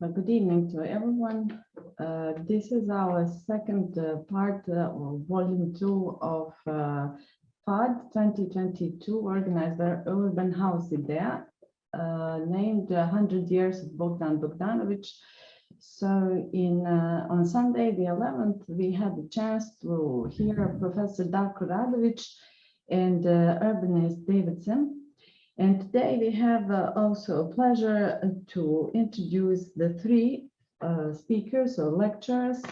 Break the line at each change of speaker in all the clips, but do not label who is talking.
Good evening to everyone. This is our second part of volume 2 of FAD22 organized by Urban House Idea, named 100 Years of Bogdan Bogdanovic. So on Sunday the 11th, we had the chance to hear Professor Darko Radovic and urbanist Davidson. And today we have also a pleasure to introduce the three speakers or lecturers,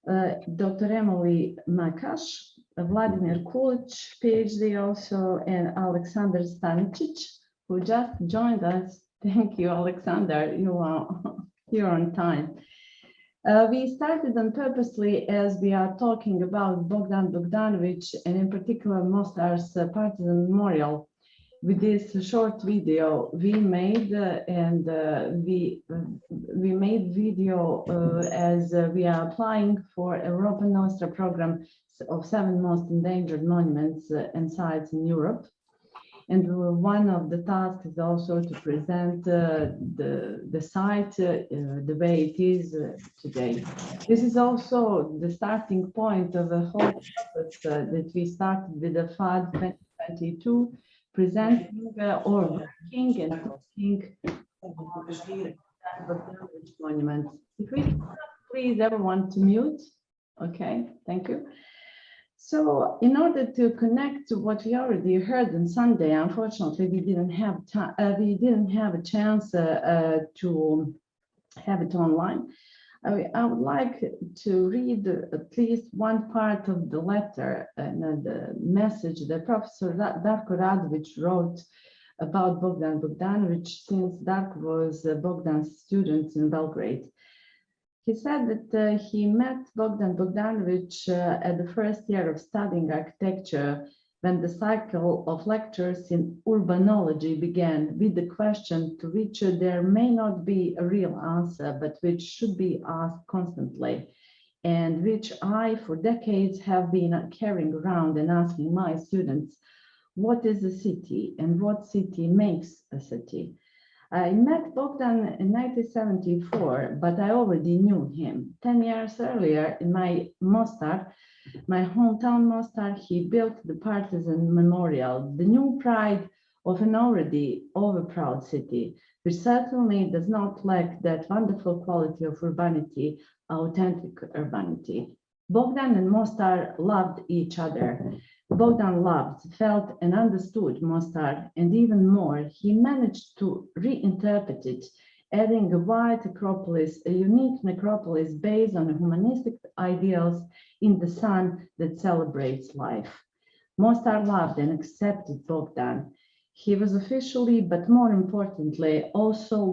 Dr. Emily Makas, Vladimir Kulic, PhD also, and Aleksandar Staničić, who just joined us. Thank you, Aleksandar, you are here on time. We started on purposely as we are talking about Bogdan Bogdanovic and in particular Mostar's partisan memorial. With this short video we made, we made video as we are applying for Europa Nostra program of 7 most endangered monuments and sites in Europe. And one of the tasks is also to present the site the way it is today. This is also the starting point of a whole process that we started with the FAD22, presenting or working and talking about the monuments. If we please everyone to mute. Okay, thank you. So in order to connect to what we already heard on Sunday, unfortunately we didn't have time, we didn't have a chance to have it online. I would like to read at least one part of the letter and the message that Professor Darko Radovic wrote about Bogdan Bogdanovic, since Darko was Bogdan's student in Belgrade. He said that he met Bogdan Bogdanovic at the first year of studying architecture when the cycle of lectures in urbanology began, with the question to which there may not be a real answer, but which should be asked constantly, and which I, for decades, have been carrying around and asking my students: what is a city and what city makes a city? I met Bogdan in 1974, but I already knew him. 10 years earlier, in my Mostar, my hometown Mostar, he built the Partisan Memorial, the new pride of an already overproud city, which certainly does not lack that wonderful quality of urbanity, authentic urbanity. Bogdan and Mostar loved each other. Bogdan loved, felt, and understood Mostar, and even more, he managed to reinterpret it, adding a white acropolis, a unique necropolis based on humanistic ideals in the sun that celebrates life. Mostar loved and accepted Bogdan. He was officially, but more importantly, also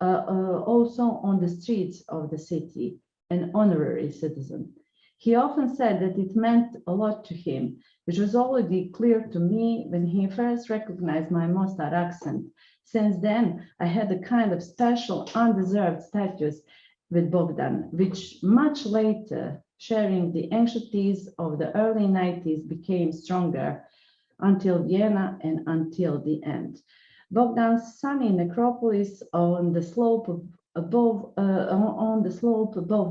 on the streets of the city, an honorary citizen. He often said that it meant a lot to him, which was already clear to me when he first recognized my Mostar accent. Since then, I had a kind of special, undeserved status with Bogdan, which much later, sharing the anxieties of the early 90s, became stronger until Vienna and until the end. Bogdan's sunny necropolis on the slope above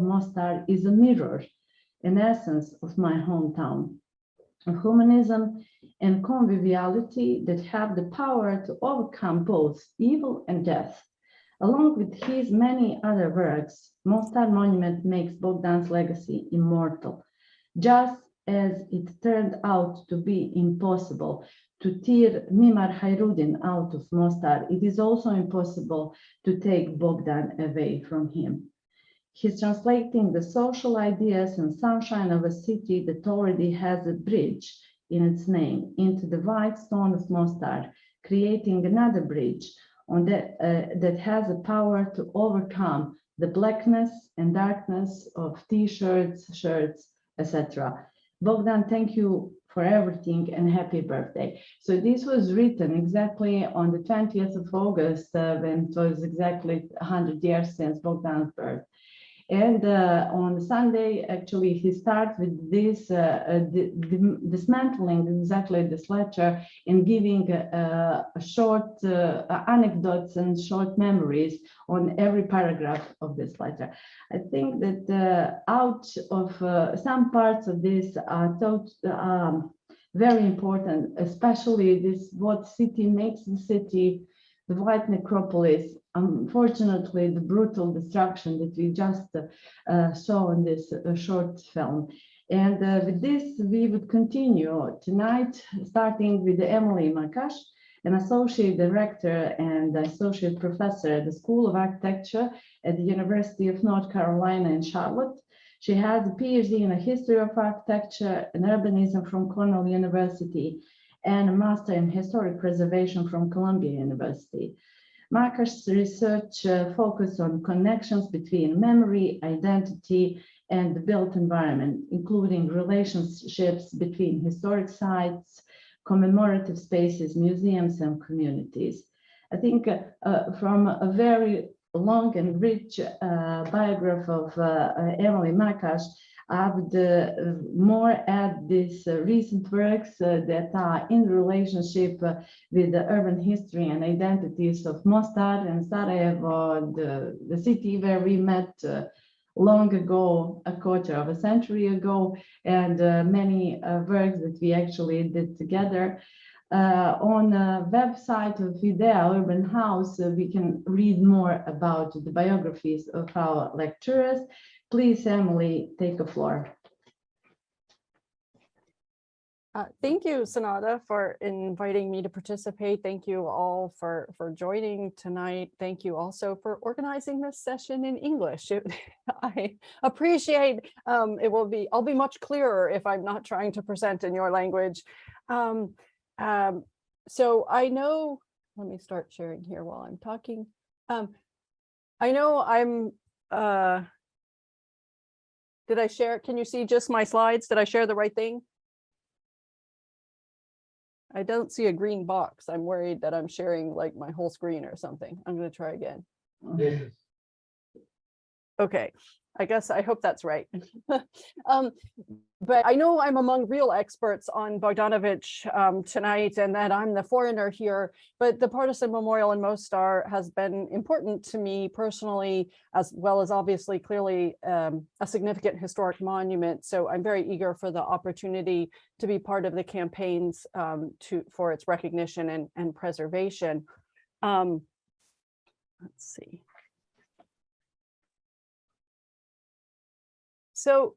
Mostar is a mirror, an essence of my hometown, of humanism and conviviality that have the power to overcome both evil and death. Along with his many other works, Mostar Monument makes Bogdan's legacy immortal. Just as it turned out to be impossible to tear Mimar Hayrudin out of Mostar, it is also impossible to take Bogdan away from him. He's translating the social ideas and sunshine of a city that already has a bridge in its name into the white stone of Mostar, creating another bridge that has the power to overcome the blackness and darkness of t-shirts, shirts, etc. Bogdan, thank you for everything and happy birthday. So this was written exactly on the 20th of August when it was exactly 100 years since Bogdan's birth. And on Sunday, actually, he starts with this dismantling exactly this letter and giving short anecdotes and short memories on every paragraph of this letter. I think that out of some parts of this are very important, especially this what city makes the city, the white necropolis. Unfortunately, the brutal destruction that we just saw in this short film. And with this, we would continue tonight, starting with Emily Makas, an associate director and associate professor at the School of Architecture at the University of North Carolina in Charlotte. She has a PhD in the history of architecture and urbanism from Cornell University and a master in historic preservation from Columbia University. Makas' research focused on connections between memory, identity, and the built environment, including relationships between historic sites, commemorative spaces, museums, and communities. I think from a very long and rich biography of Emily Makas, I would more add these recent works that are in relationship with the urban history and identities of Mostar and Sarajevo, the city where we met long ago, a quarter of a century ago, and many works that we actually did together. On the website of IDEA Urban House, we can read more about the biographies of our lecturers. Please, Emily, take the floor.
Thank you, Sonata, for inviting me to participate. Thank you all for joining tonight. Thank you also for organizing this session in English. I appreciate I'll be much clearer if I'm not trying to present in your language. So I know, let me start sharing here while I'm talking. I know I'm, did I share, can you see just my slides? Did I share the right thing? I don't see a green box. I'm worried that I'm sharing like my whole screen or something. I'm going to try again.
Yes.
Okay, I guess I hope that's right. But I know I'm among real experts on Bogdanovic tonight, and that I'm the foreigner here, but the Partisan Memorial in Mostar has been important to me personally, as well as obviously clearly a significant historic monument. So I'm very eager for the opportunity to be part of the campaigns for its recognition and preservation. Let's see. So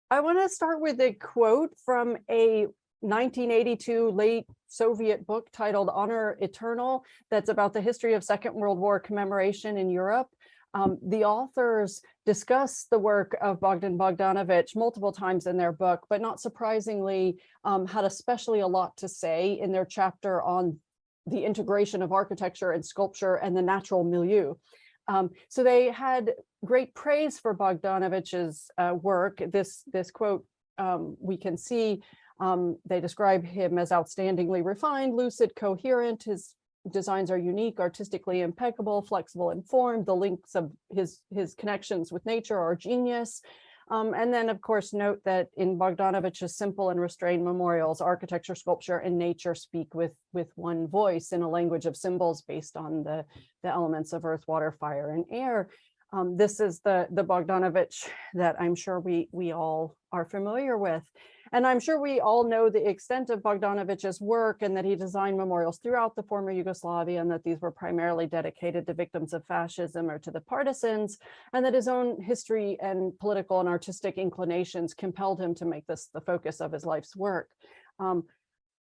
I want to start with a quote from a 1982 late Soviet book titled Honor Eternal, that's about the history of Second World War commemoration in Europe. The authors discuss the work of Bogdan Bogdanovic multiple times in their book, but not surprisingly, had especially a lot to say in their chapter on the integration of architecture and sculpture and the natural milieu. So they had great praise for Bogdanovic's work. This quote, we can see, they describe him as outstandingly refined, lucid, coherent. His designs are unique, artistically impeccable, flexible in form. The links of his connections with nature are genius. And then, of course, note that in Bogdanovic's simple and restrained memorials, architecture, sculpture, and nature speak with one voice in a language of symbols based on the elements of earth, water, fire, and air. This is the Bogdanovic that I'm sure we all are familiar with. And I'm sure we all know the extent of Bogdanovic's work, and that he designed memorials throughout the former Yugoslavia, and that these were primarily dedicated to victims of fascism or to the partisans, and that his own history and political and artistic inclinations compelled him to make this the focus of his life's work.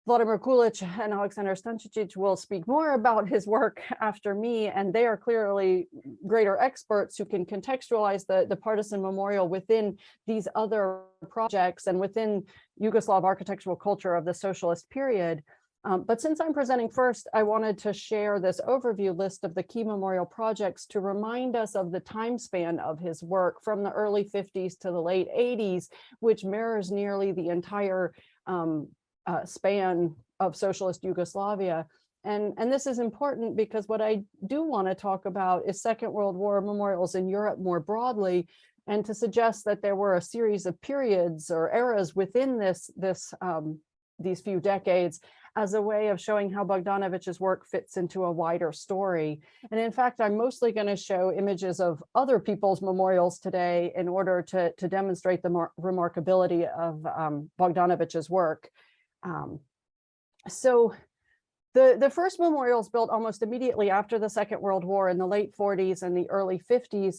Vladimir Kulic and Aleksandar Staničić will speak more about his work after me, and they are clearly greater experts who can contextualize the partisan memorial within these other projects and within Yugoslav architectural culture of the socialist period. But since I'm presenting first, I wanted to share this overview list of the key memorial projects to remind us of the time span of his work from the early 50s to the late 80s, which mirrors nearly the entire span of socialist Yugoslavia. And this is important because what I do want to talk about is Second World War memorials in Europe more broadly, and to suggest that there were a series of periods or eras within these few decades as a way of showing how Bogdanovic's work fits into a wider story. And in fact, I'm mostly going to show images of other people's memorials today in order to demonstrate the remarkability of Bogdanovic's work. So the first memorials built almost immediately after the Second World War in the late 40s and the early 50s.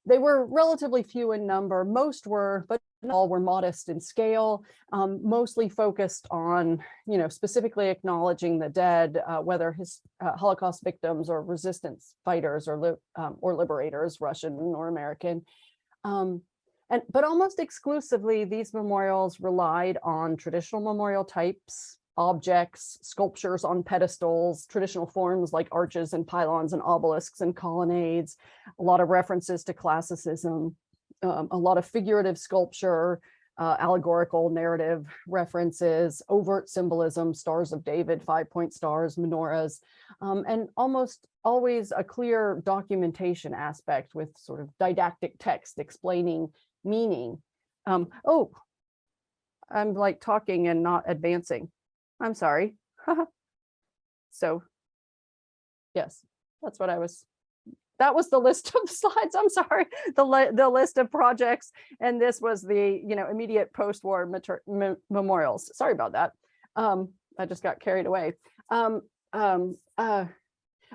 They were relatively few in number. Most were, but not all were modest in scale, mostly focused on, specifically acknowledging the dead, whether Holocaust victims or resistance fighters or liberators, Russian or American. But almost exclusively, these memorials relied on traditional memorial types, objects, sculptures on pedestals, traditional forms like arches and pylons and obelisks and colonnades, a lot of references to classicism, a lot of figurative sculpture, allegorical narrative references, overt symbolism, stars of David, 5-point stars, menorahs, and almost always a clear documentation aspect with sort of didactic text explaining meaning. Oh, I'm like talking and not advancing. I'm sorry. So yes, that's what that was the list of slides. I'm sorry, the list of projects. And this was the, immediate post-war memorials. Sorry about that. I just got carried away.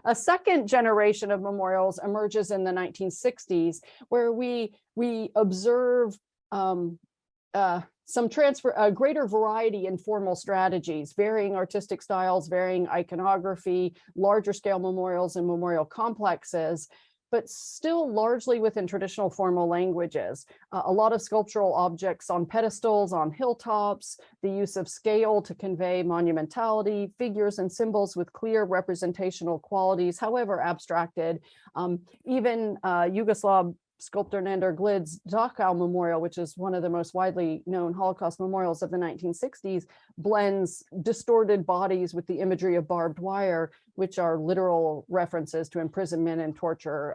A second generation of memorials emerges in the 1960s, where we observe a greater variety in formal strategies, varying artistic styles, varying iconography, larger scale memorials and memorial complexes, but still largely within traditional formal languages. A lot of sculptural objects on pedestals, on hilltops, the use of scale to convey monumentality, figures and symbols with clear representational qualities, however abstracted. Even Yugoslav sculptor Nander Glid's Dachau Memorial, which is one of the most widely known Holocaust memorials of the 1960s, blends distorted bodies with the imagery of barbed wire, which are literal references to imprisonment and torture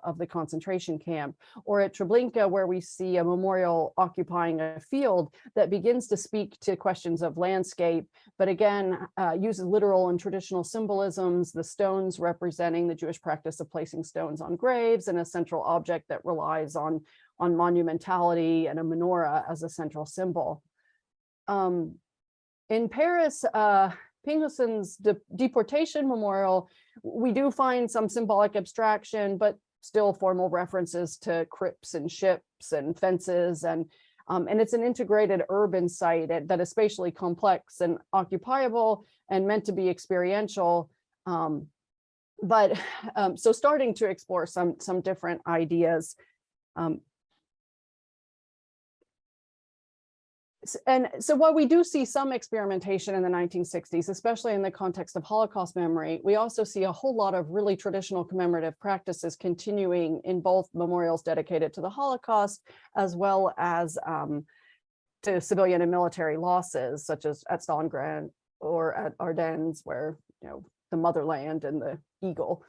of the concentration camp. Or at Treblinka, where we see a memorial occupying a field that begins to speak to questions of landscape, but again, uses literal and traditional symbolisms, the stones representing the Jewish practice of placing stones on graves, and a central object that relies on monumentality and a menorah as a central symbol. In Paris, Pingelson's deportation memorial, we do find some symbolic abstraction, but still formal references to crypts and ships and fences, and it's an integrated urban site that is spatially complex and occupiable and meant to be experiential. So starting to explore some different ideas. And so while we do see some experimentation in the 1960s, especially in the context of Holocaust memory, we also see a whole lot of really traditional commemorative practices continuing in both memorials dedicated to the Holocaust, as well as to civilian and military losses, such as at Stalingrad or at Ardennes, where, the motherland and the eagle.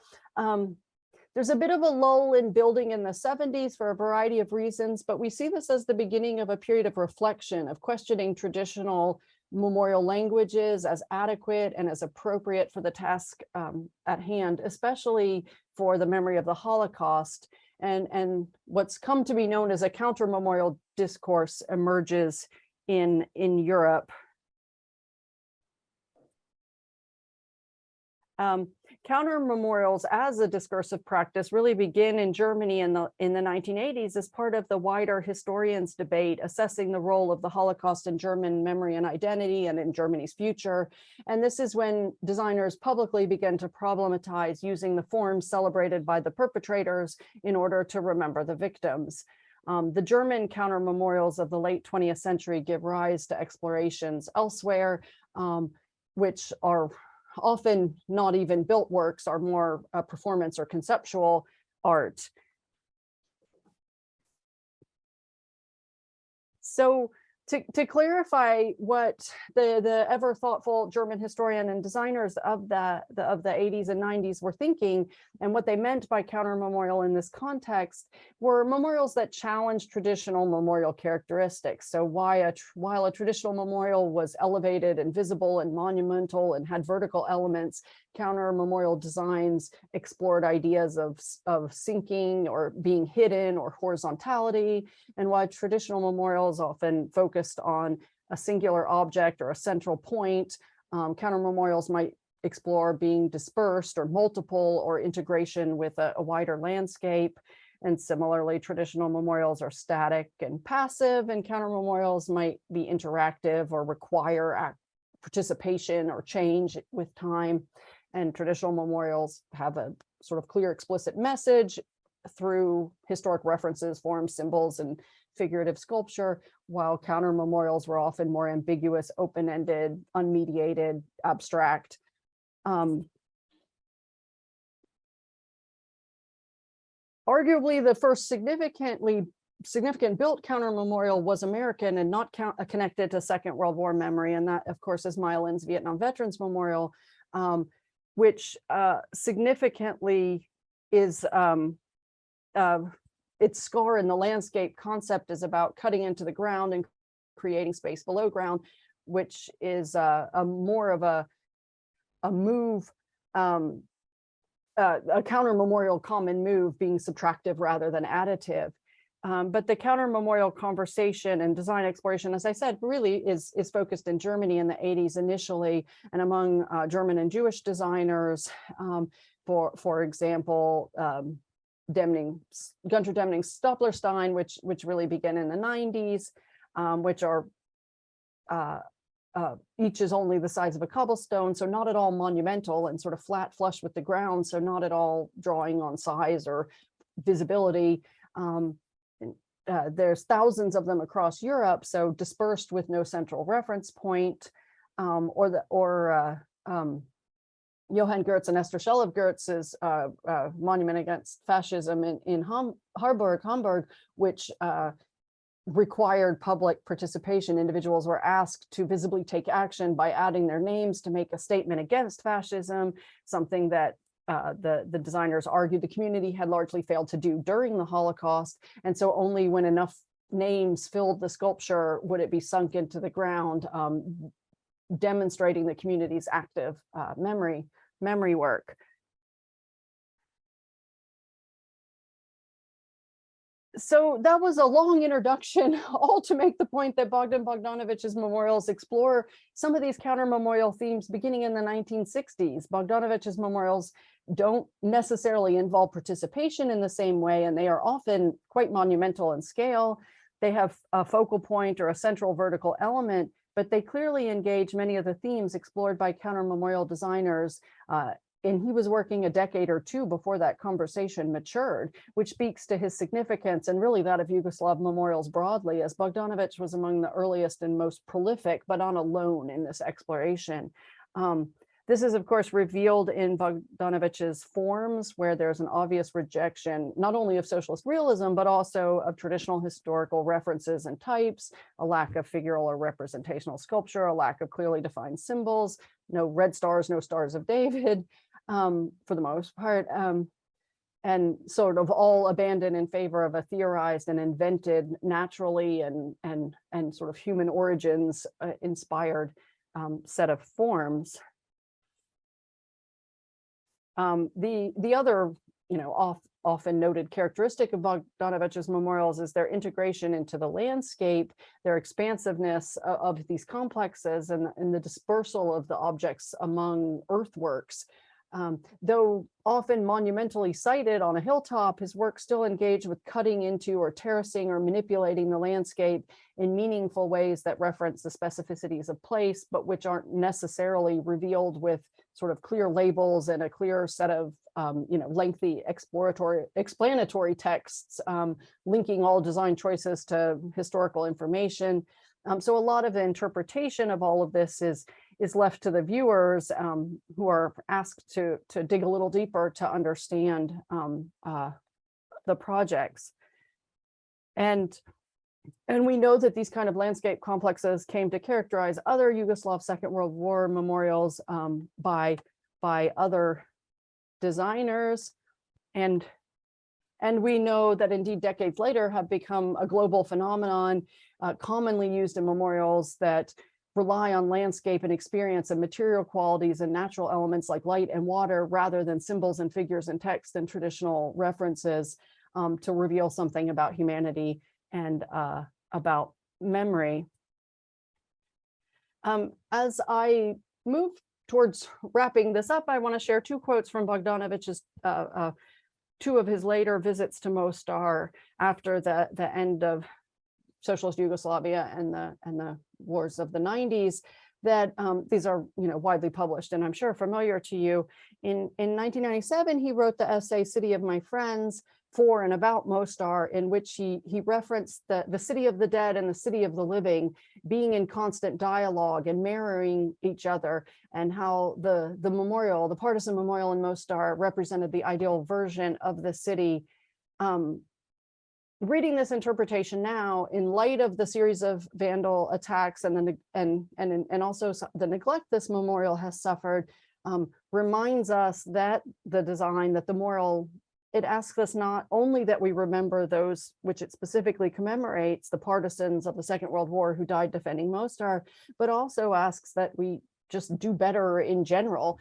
There's a bit of a lull in building in the 70s for a variety of reasons, but we see this as the beginning of a period of reflection, of questioning traditional memorial languages as adequate and as appropriate for the task at hand, especially for the memory of the Holocaust. And what's come to be known as a counter-memorial discourse emerges in Europe. Counter memorials as a discursive practice really begin in Germany in the 1980s as part of the wider historians' debate assessing the role of the Holocaust in German memory and identity and in Germany's future. And this is when designers publicly began to problematize using the forms celebrated by the perpetrators in order to remember the victims. The German counter memorials of the late 20th century give rise to explorations elsewhere, which are often not even built works, are more performance or conceptual art. So To clarify what the ever thoughtful German historian and designers of the 80s and 90s were thinking, and what they meant by counter memorial in this context, were memorials that challenged traditional memorial characteristics. So while a traditional memorial was elevated and visible and monumental and had vertical elements, counter memorial designs explored ideas of sinking or being hidden or horizontality. And while traditional memorials often focused on a singular object or a central point, counter memorials might explore being dispersed or multiple or integration with a wider landscape. And similarly, traditional memorials are static and passive, and counter memorials might be interactive or require participation or change with time. And traditional memorials have a sort of clear, explicit message through historic references, forms, symbols, and figurative sculpture, while counter memorials were often more ambiguous, open-ended, unmediated, abstract. Arguably, the first significant built counter memorial was American and not connected to Second World War memory, and that, of course, is Maya Lin's Vietnam Veterans Memorial, which significantly is its scar in the landscape concept is about cutting into the ground and creating space below ground, which is more of a move, a counter memorial common move, being subtractive rather than additive. But the counter memorial conversation and design exploration, as I said, really is focused in Germany in the 80s initially, and among German and Jewish designers. For example, Gunther Demning's Stopplerstein, which really began in the 90s, which are each is only the size of a cobblestone, so not at all monumental and sort of flat, flush with the ground, so not at all drawing on size or visibility. There's thousands of them across Europe, so dispersed with no central reference point, Johann Goetz and Esther Schell of Goetz's monument against fascism in Hamburg, which required public participation. Individuals were asked to visibly take action by adding their names to make a statement against fascism, something that the designers argued the community had largely failed to do during the Holocaust. And so only when enough names filled the sculpture would it be sunk into the ground, demonstrating the community's active memory work. So that was a long introduction, all to make the point that Bogdan Bogdanovic's memorials explore some of these counter memorial themes beginning in the 1960s. Bogdanovic's memorials don't necessarily involve participation in the same way, and they are often quite monumental in scale. They have a focal point or a central vertical element, but they clearly engage many of the themes explored by counter memorial designers. And he was working a decade or two before that conversation matured, which speaks to his significance and really that of Yugoslav memorials broadly, as Bogdanovic was among the earliest and most prolific, but not alone in this exploration. This is, of course, revealed in Bogdanovic's forms, where there's an obvious rejection, not only of socialist realism, but also of traditional historical references and types, a lack of figural or representational sculpture, a lack of clearly defined symbols, no red stars, no stars of David, for the most part, and sort of all abandoned in favor of a theorized and invented naturally and sort of human origins inspired set of forms. The other, often noted characteristic of Bogdanovic's memorials is their integration into the landscape, their expansiveness of these complexes, and the dispersal of the objects among earthworks. Though often monumentally sited on a hilltop, his work still engaged with cutting into or terracing or manipulating the landscape in meaningful ways that reference the specificities of place, but which aren't necessarily revealed with sort of clear labels and a clear set of lengthy explanatory texts linking all design choices to historical information. So a lot of the interpretation of all of this is left to the viewers who are asked to dig a little deeper to understand the projects. And And we know that these kind of landscape complexes came to characterize other Yugoslav Second World War memorials by other designers. And we know that indeed decades later have become a global phenomenon, commonly used in memorials that rely on landscape and experience and material qualities and natural elements like light and water, rather than symbols and figures and text and traditional references to reveal something about humanity and about memory. As I move towards wrapping this up, I want to share two quotes from Bogdanovic's two of his later visits to Mostar after the end of socialist Yugoslavia and the wars of the 90s, that these are widely published and I'm sure familiar to you. In 1997, he wrote the essay City of My Friends for and about Mostar, in which he referenced the city of the dead and the city of the living being in constant dialogue and mirroring each other, and how the memorial, the partisan memorial in Mostar, represented the ideal version of the city. Reading this interpretation now, in light of the series of vandal attacks and also the neglect this memorial has suffered, reminds us that the design, that the memorial, it asks us not only that we remember those which it specifically commemorates, the partisans of the Second World War who died defending Mostar, but also asks that we just do better in general.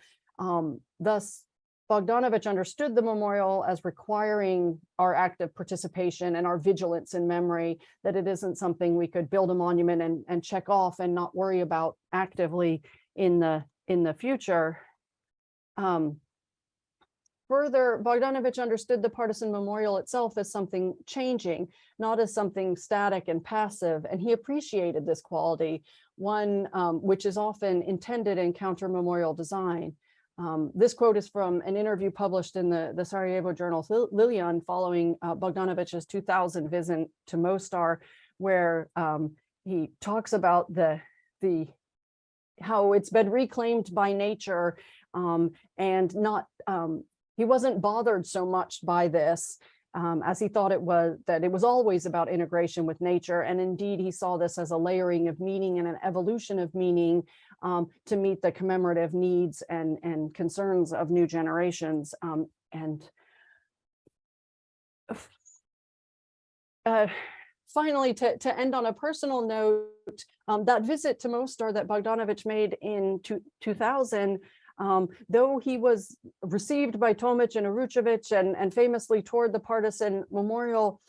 Thus, Bogdanovic understood the memorial as requiring our active participation and our vigilance in memory, that it isn't something we could build a monument and check off and not worry about actively in the future. Further, Bogdanovic understood the partisan memorial itself as something changing, not as something static and passive, and he appreciated this quality, one which is often intended in counter-memorial design. This quote is from an interview published in the Sarajevo journal Lilian following Bogdanovic's 2000 visit to Mostar, where he talks about how it's been reclaimed by nature, and not he wasn't bothered so much by this as he thought it was always about integration with nature. And indeed, he saw this as a layering of meaning and an evolution of meaning to meet the commemorative needs and concerns of new generations. Finally, to end on a personal note, that visit to Mostar that Bogdanovic made in 2000, though he was received by Tomic and Uručević and famously toured the partisan memorial,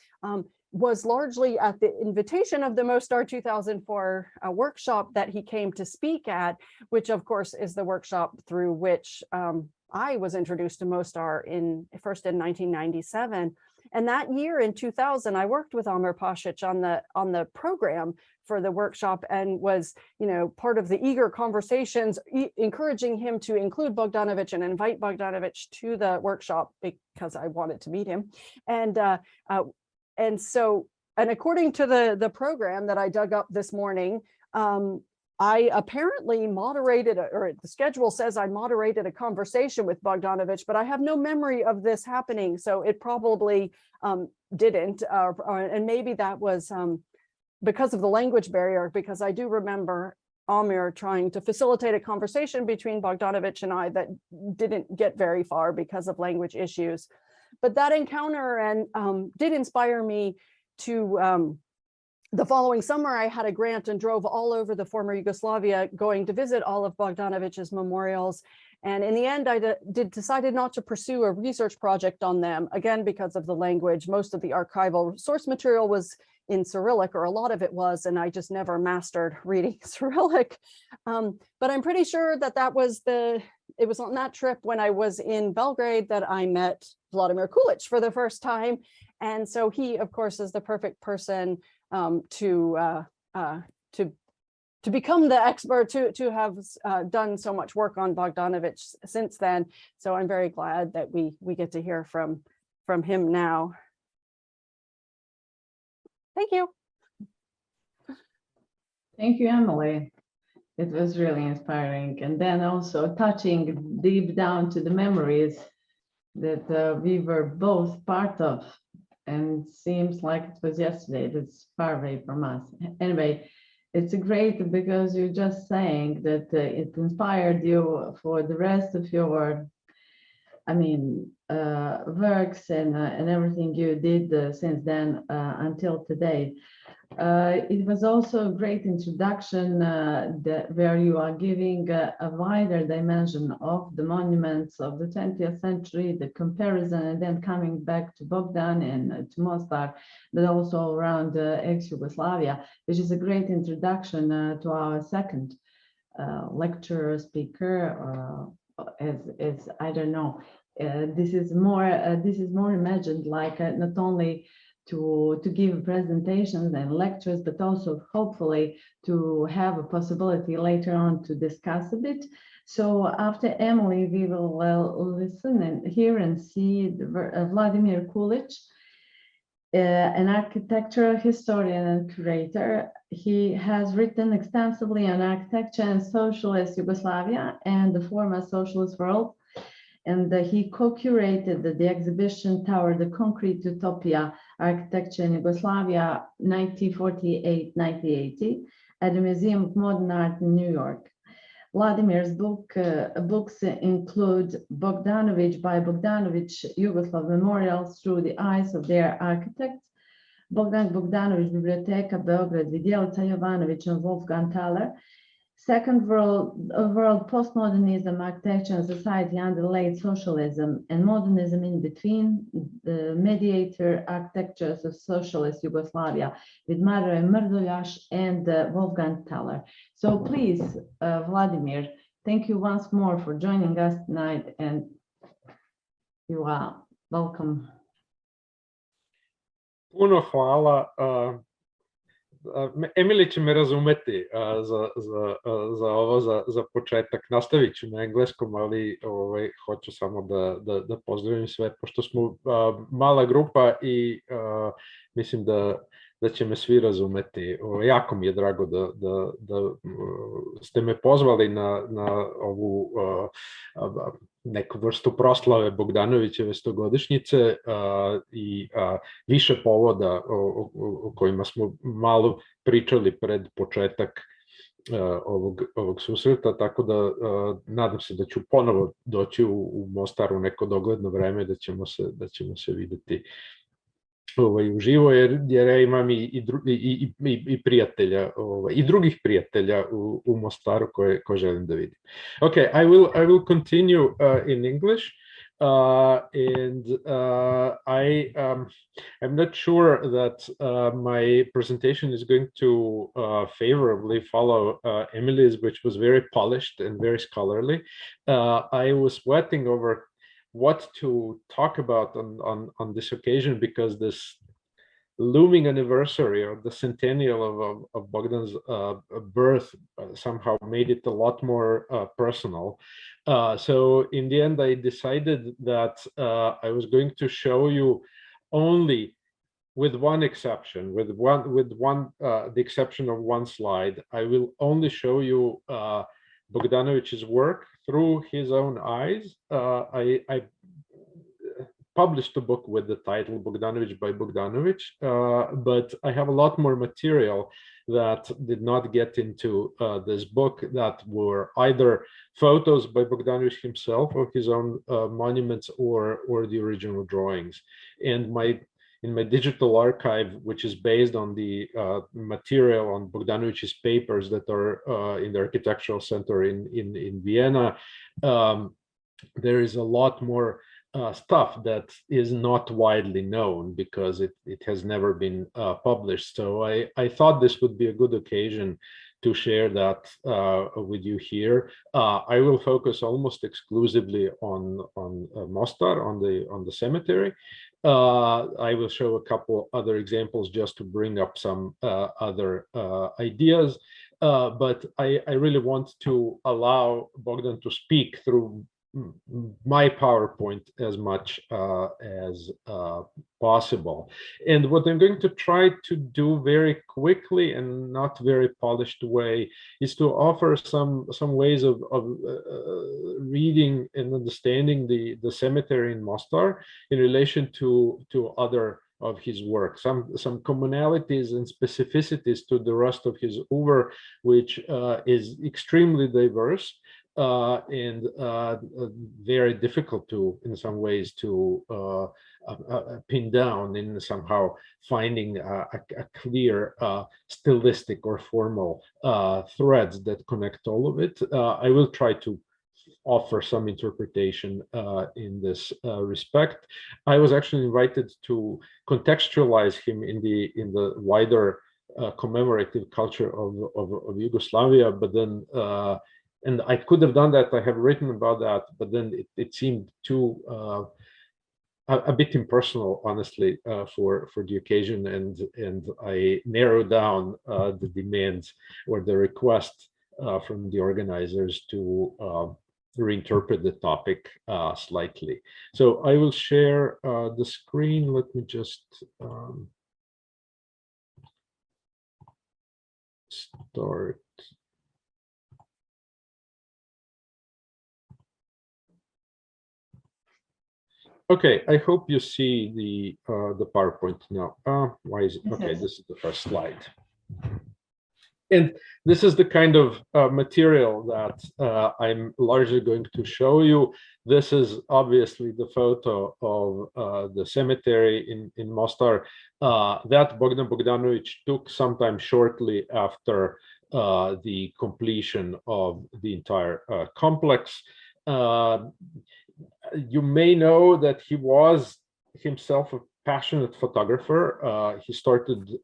was largely at the invitation of the Mostar 2004 workshop that he came to speak at, which of course is the workshop through which I was introduced to Mostar first in 1997. And that year in 2000, I worked with Amir Pasic on the program for the workshop and was, part of the eager conversations, encouraging him to include Bogdanovic and invite Bogdanovic to the workshop because I wanted to meet him. And according to the program that I dug up this morning, I apparently moderated, or the schedule says I moderated a conversation with Bogdanovic, but I have no memory of this happening. So it probably didn't, and maybe that was because of the language barrier, because I do remember Amir trying to facilitate a conversation between Bogdanovic and I that didn't get very far because of language issues. But that encounter did inspire me to, the following summer, I had a grant and drove all over the former Yugoslavia, going to visit all of Bogdanovic's memorials. And in the end, I decided not to pursue a research project on them, again, because of the language. Most of the archival source material was in Cyrillic, or a lot of it was, and I just never mastered reading Cyrillic. But I'm pretty sure that was it was on that trip when I was in Belgrade that I met Vladimir Kulic for the first time. And so he, of course, is the perfect person to become the expert, to have done so much work on Bogdanovic since then. So I'm very glad that we get to hear from him now. Thank you.
Thank you, Emily. It was really inspiring, and then also touching deep down to the memories that we were both part of and seems like it was yesterday. That's far away from us. Anyway, it's great because you're just saying that it inspired you for the rest of your, works and everything you did since then until today. It was also a great introduction where you are giving a wider dimension of the monuments of the 20th century, the comparison, and then coming back to Bogdan and to Mostar, but also around ex-Yugoslavia, which is a great introduction to our second lecturer, speaker, as I don't know. This is more imagined like not only to give presentations and lectures, but also hopefully to have a possibility later on to discuss a bit. So after Emily, we will listen and hear and see Vladimir Kulic, an architectural historian and curator. He has written extensively on architecture and socialist Yugoslavia and the former socialist world. And he co-curated the exhibition Tower, the Concrete Utopia, Architecture in Yugoslavia, 1948-1980, at the Museum of Modern Art in New York. Vladimir's books include Bogdanovic by Bogdanovic, Yugoslav Memorials Through the Eyes of Their Architects, Bogdan Bogdanovic, Biblioteka Beograd, Vidjelica Jovanović and Wolfgang Thaler, Second World Postmodernism, Architecture and Society under Late Socialism and Modernism in Between, the Mediator Architectures of Socialist Yugoslavia with Mario Mrduljaš and Wolfgang Thaler. So please, Vladimir, thank you once more for joining us tonight, and you are welcome.
Puno hvala. Emily će me razumeti za početak. Nastavit ću na engleskom, ali hoću samo da pozdravim sve, pošto smo mala grupa i mislim da će me svi razumeti. Jako mi je drago da ste me pozvali na ovu neku vrstu proslave Bogdanovićeve 100-godišnjice i više povoda o kojima smo malo pričali pred početak ovog susreta, tako da nadam se da ću ponovo doći u Mostar u neko dogledno vreme, da ćemo se videti uživo, jer imam i prijatelja i drugih prijatelja u Mostaru koje želim da vidim. Okay, I will continue in English. I'm not sure that my presentation is going to favorably follow Emily's, which was very polished and very scholarly. I was sweating over what to talk about on this occasion, because this looming anniversary or the centennial of Bogdan's birth somehow made it a lot more personal. So in the end, I decided that I was going to show you only, with one exception, the exception of one slide, I will only show you Bogdanovic's work through his own eyes. I published a book with the title Bogdanovic by Bogdanovic, but I have a lot more material that did not get into this book, that were either photos by Bogdanovic himself of his own monuments or the original drawings. And in my digital archive, which is based on the material on Bogdanovic's papers that are in the Architectural Center in Vienna, there is a lot more stuff that is not widely known because it has never been published. So I thought this would be a good occasion to share that with you here. I will focus almost exclusively on Mostar, on the cemetery. I will show a couple other examples just to bring up some other ideas. But I really want to allow Bogdan to speak through my PowerPoint as much as possible. And what I'm going to try to do very quickly and not very polished way is to offer some ways of reading and understanding the cemetery in Mostar in relation to other of his work, some commonalities and specificities to the rest of his over, which is extremely diverse and very difficult to, in some ways, to pin down in somehow finding a clear stylistic or formal threads that connect all of it. I will try to offer some interpretation in this respect. I was actually invited to contextualize him in the wider commemorative culture of Yugoslavia, but then and I could have done that. I have written about that, but then it seemed too a bit impersonal, honestly, for the occasion, and I narrowed down the demands or the request from the organizers to reinterpret the topic slightly. So I will share the screen. Let me just start. Okay, I hope you see the PowerPoint now. Why is it? Okay, this is the first slide. And this is the kind of material that I'm largely going to show you. This is obviously the photo of the cemetery in Mostar that Bogdan Bogdanovic took sometime shortly after the completion of the entire complex. You may know that he was himself a passionate photographer. He started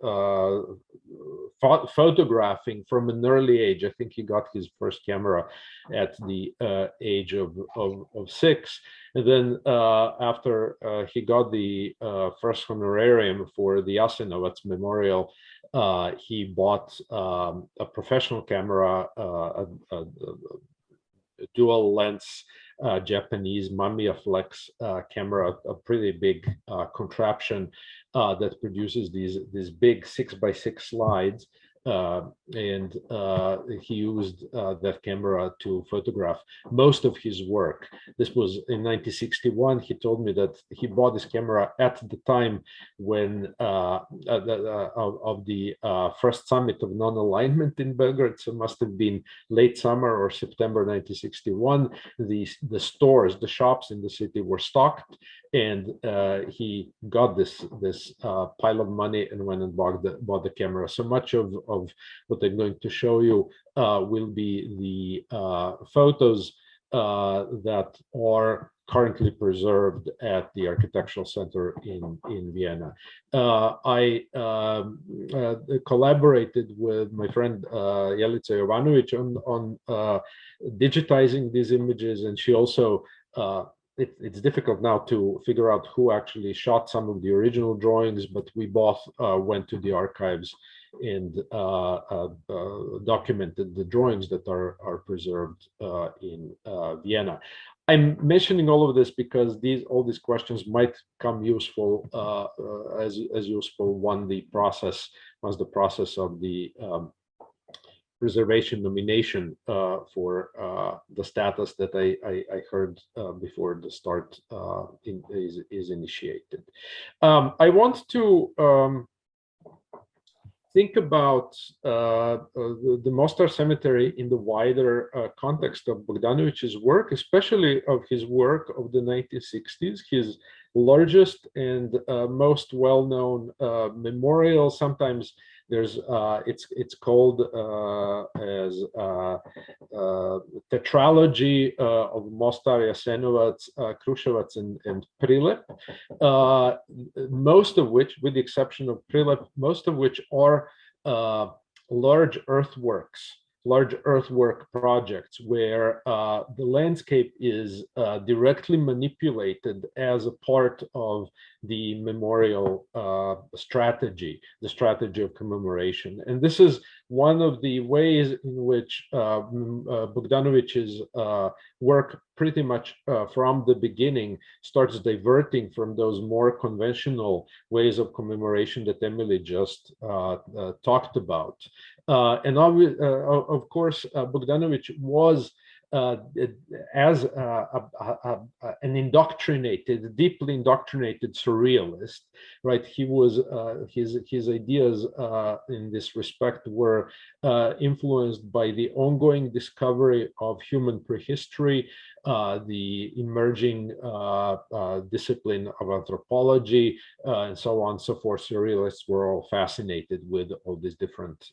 photographing from an early age. I think he got his first camera at the age of 6. And then after he got the first honorarium for the Jasenovac Memorial, he bought a professional camera, a dual lens Japanese Mamiya Flex camera, a pretty big contraption that produces these big 6x6 slides. And he used that camera to photograph most of his work. This was in 1961. He told me that he bought this camera at the time when of the first summit of non-alignment in Belgrade. So it must have been late summer or September 1961. The stores, the shops in the city were stocked, and he got this pile of money and went and bought the camera. So much of what I'm going to show you will be the photos that are currently preserved at the Architectural Center in Vienna. I collaborated with my friend Jelica Jovanovic on digitizing these images, and she also it's difficult now to figure out who actually shot some of the original drawings, but we both went to the archives and documented the drawings that are preserved in Vienna. I'm mentioning all of this because all these questions might come useful as useful once the process of the preservation nomination for the status that I heard before the start is initiated. I want to think about the Mostar Cemetery in the wider context of Bogdanovic's work, especially of his work of the 1960s, his largest and most well-known memorial. Sometimes there's it's called as tetralogy of Mostar, Jasenovac, Kruševac, and Prilep, most of which, with the exception of Prilep, most of which are large earthwork projects where the landscape is directly manipulated as a part of the memorial strategy, the strategy of commemoration. And this is one of the ways in which Bogdanovic's work pretty much from the beginning starts diverting from those more conventional ways of commemoration that Emily just talked about. And of course, Bogdanovic was as an indoctrinated, deeply indoctrinated surrealist, right? He was his ideas in this respect were influenced by the ongoing discovery of human prehistory, the emerging discipline of anthropology, and so on and so forth. Surrealists were all fascinated with all these different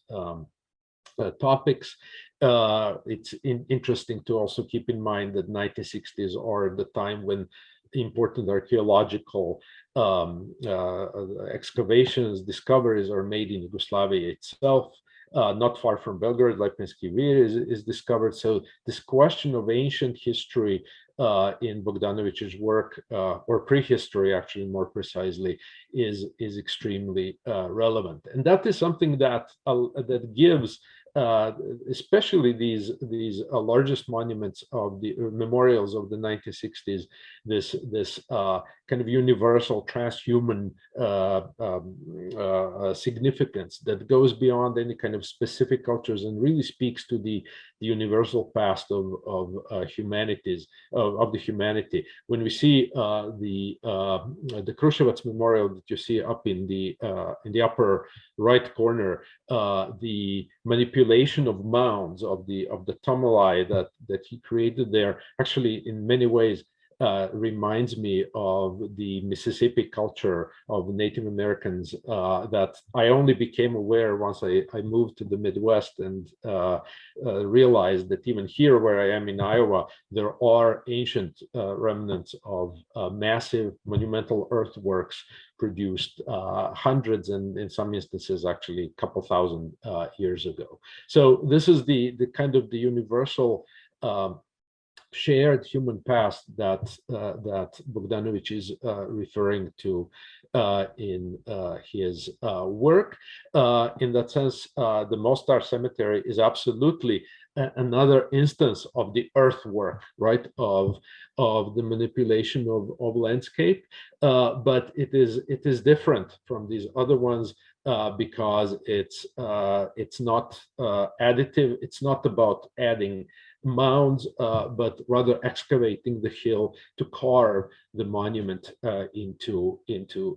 topics. It's interesting to also keep in mind that 1960s are the time when important archaeological excavations, discoveries are made in Yugoslavia itself. Not far from Belgrade, Lepenski Vir is discovered. So this question of ancient history in Bogdanovic's work, or prehistory, actually more precisely, is extremely relevant, and that is something that that gives especially these largest monuments of the memorials of the 1960s, this kind of universal transhuman significance that goes beyond any kind of specific cultures and really speaks to the universal past of humanities, of the humanity. When we see the Kruševac memorial that you see up in the upper right corner, the manipulation of mounds of the tumuli that he created there, actually in many ways reminds me of the Mississippi culture of Native Americans that I only became aware once I moved to the Midwest and realized that even here where I am in Iowa, there are ancient remnants of massive monumental earthworks produced hundreds and in some instances actually a couple thousand years ago. So this is the kind of the universal shared human past that Bogdanovic is referring to in his work. In that sense, the Mostar Cemetery is absolutely another instance of the earthwork, right, of the manipulation of landscape, but it is different from these other ones because it's not additive. It's not about adding mounds, but rather excavating the hill to carve the monument into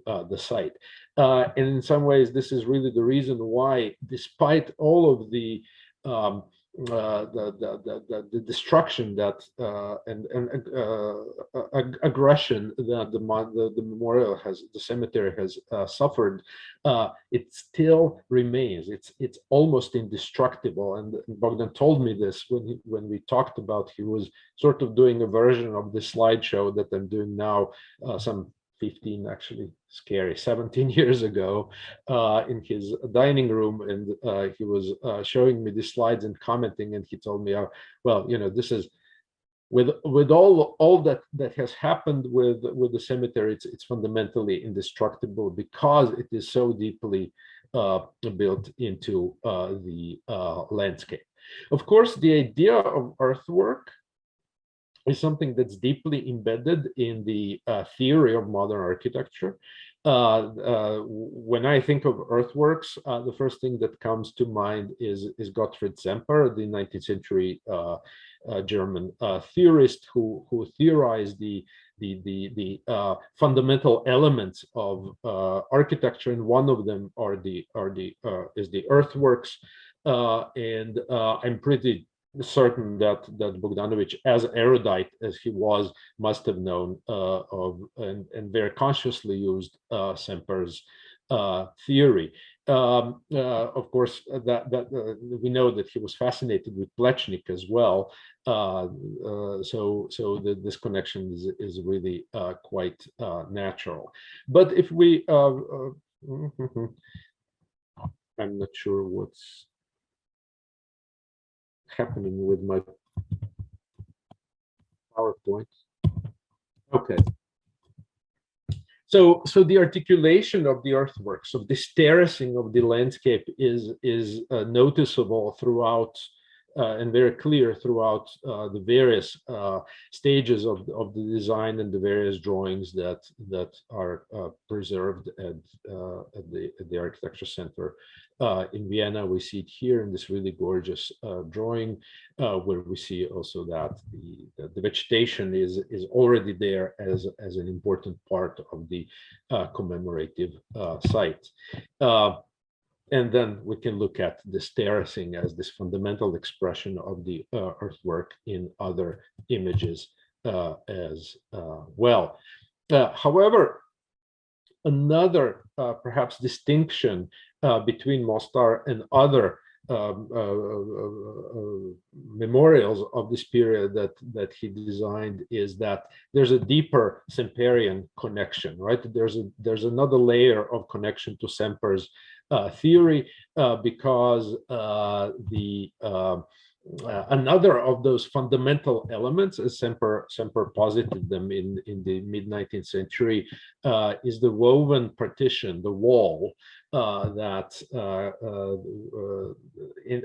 the site. And in some ways, this is really the reason why, despite all of the destruction that and aggression that the memorial has, the cemetery has suffered, it still remains. It's almost indestructible. And Bogdan told me this when we talked about, he was sort of doing a version of the slideshow that I'm doing now, some 15, actually scary, 17 years ago, in his dining room, and he was showing me the slides and commenting, and he told me, well, you know, this is with all that has happened with the cemetery, it's fundamentally indestructible because it is so deeply built into the landscape. Of course, the idea of earthwork is something that's deeply embedded in the theory of modern architecture. When I think of earthworks, the first thing that comes to mind is Gottfried Semper, the 19th century German theorist who theorized the fundamental elements of architecture, and one of them is the earthworks. And I'm pretty certain that Bogdanovic, as erudite as he was, must have known of and very consciously used Semper's theory. Of course, we know that he was fascinated with Plečnik as well. So this connection is really quite natural. But if we, I'm not sure what's happening with my PowerPoint. Okay. So the articulation of the earthworks, of this terracing of the landscape is noticeable throughout and very clear throughout the various stages of the design and the various drawings that are preserved at the Architecture Center in Vienna. We see it here in this really gorgeous drawing, where we see also that the vegetation is already there as an important part of the commemorative site. And then we can look at this terracing as this fundamental expression of the earthwork in other images as well. However, another perhaps distinction between Mostar and other memorials of this period that he designed is that there's a deeper Semperian connection, right? There's another layer of connection to Semper's theory, because another of those fundamental elements, as Semper posited them in the mid-19th century, is the woven partition, the wall, that,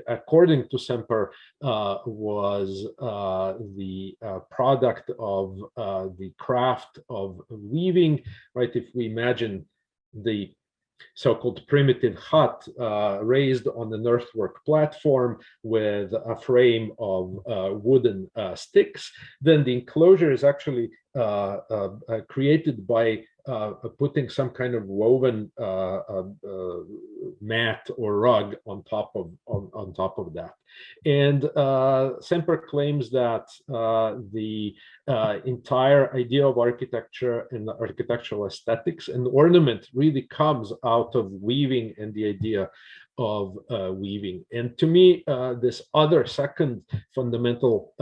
according to Semper, was the product of the craft of weaving, right? If we imagine the so-called primitive hut raised on an earthwork platform with a frame of wooden sticks, then the enclosure is actually created by putting some kind of woven mat or rug on top of that. And Semper claims that the entire idea of architecture and architectural aesthetics and ornament really comes out of weaving and the idea of weaving. And to me, this other second fundamental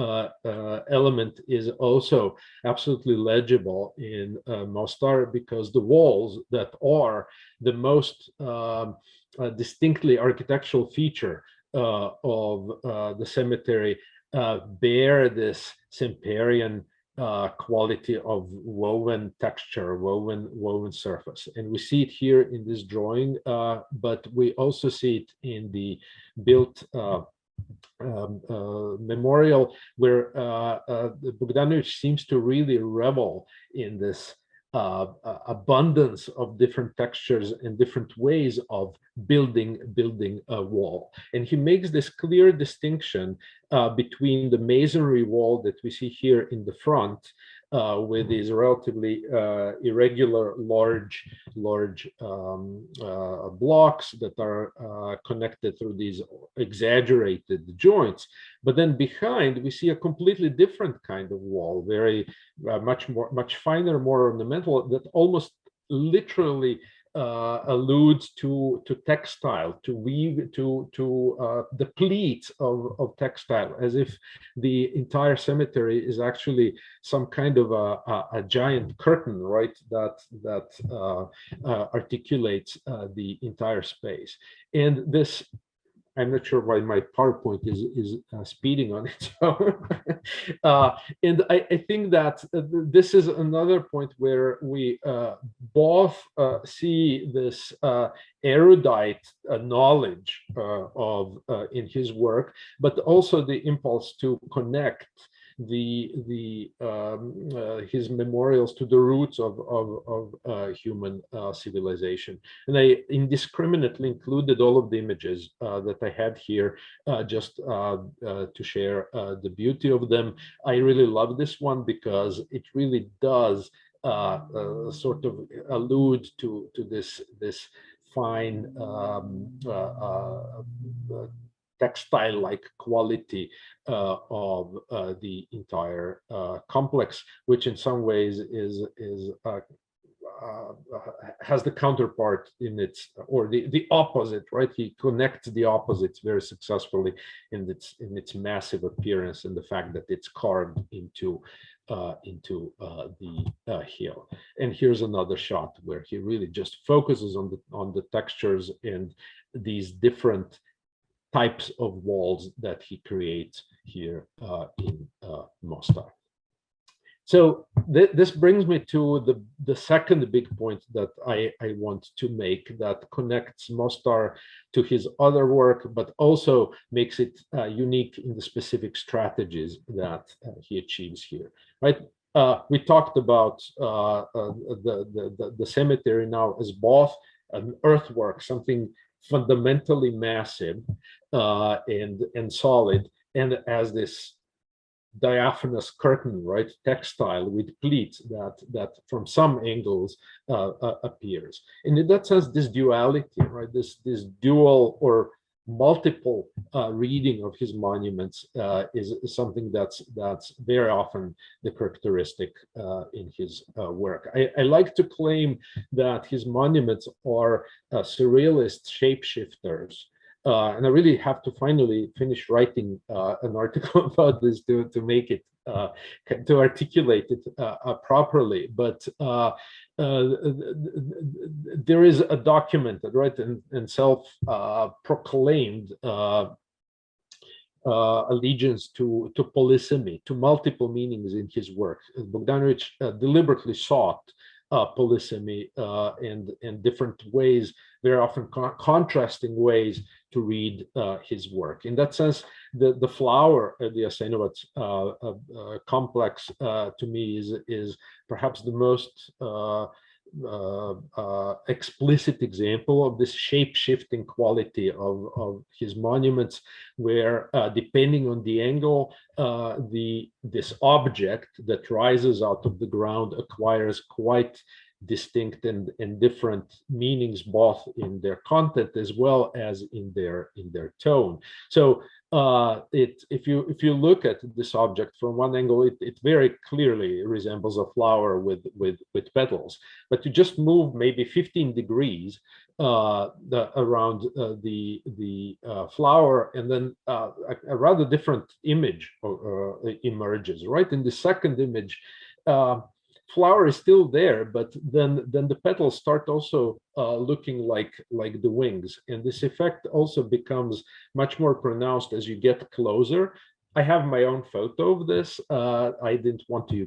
element is also absolutely legible in Mostar, because the walls that are the most distinctly architectural feature of the cemetery bear this Semperian quality of woven texture, woven surface. And we see it here in this drawing, but we also see it in the built memorial, where Bogdanovic seems to really revel in this abundance of different textures and different ways of building a wall. And he makes this clear distinction between the masonry wall that we see here in the front, with these relatively irregular, large blocks that are connected through these exaggerated joints. But then behind, we see a completely different kind of wall, very much finer, more ornamental, that almost literally alludes to textile, to weave, to the pleats of textile, as if the entire cemetery is actually some kind of a giant curtain, right, that articulates the entire space. And this, I'm not sure why my PowerPoint is speeding on its own. And I think that this is another point where we both see this erudite knowledge of in his work, but also the impulse to connect his memorials to the roots of human civilization. And I indiscriminately included all of the images that I had here, just to share the beauty of them. I really love this one because it really does sort of allude to this fine textile-like quality of the entire complex, which in some ways has the counterpart in its, or the opposite, right? He connects the opposites very successfully in its massive appearance and the fact that it's carved into the hill. And here's another shot where he really just focuses on the textures and these different types of walls that he creates here in Mostar. So this brings me to the second big point that I want to make, that connects Mostar to his other work, but also makes it unique in the specific strategies that he achieves here, right? We talked about the cemetery now as both an earthwork, something fundamentally massive and solid, and as this diaphanous curtain, right, textile with pleats that from some angles appears. And in that sense, this duality, right, this dual or multiple reading of his monuments is something that's very often the characteristic in his work. I like to claim that his monuments are surrealist shapeshifters. And I really have to finally finish writing an article about this to make it, to articulate it properly. But there is a documented, right, and self-proclaimed allegiance to polysemy, to multiple meanings in his work. Bogdanovic deliberately sought polysemy and different ways, very often contrasting ways to read his work. In that sense, the flower at the Jasenovac complex to me is perhaps the most explicit example of this shape-shifting quality of his monuments, where depending on the angle, this object that rises out of the ground acquires quite distinct and different meanings, both in their content as well as in their tone. So if you look at this object from one angle, it very clearly resembles a flower with petals. But you just move maybe 15 degrees around the flower, and then a rather different image emerges. Right in the second image, flower is still there, but then the petals start also looking like the wings, and this effect also becomes much more pronounced as you get closer. I have my own photo of this. I didn't want to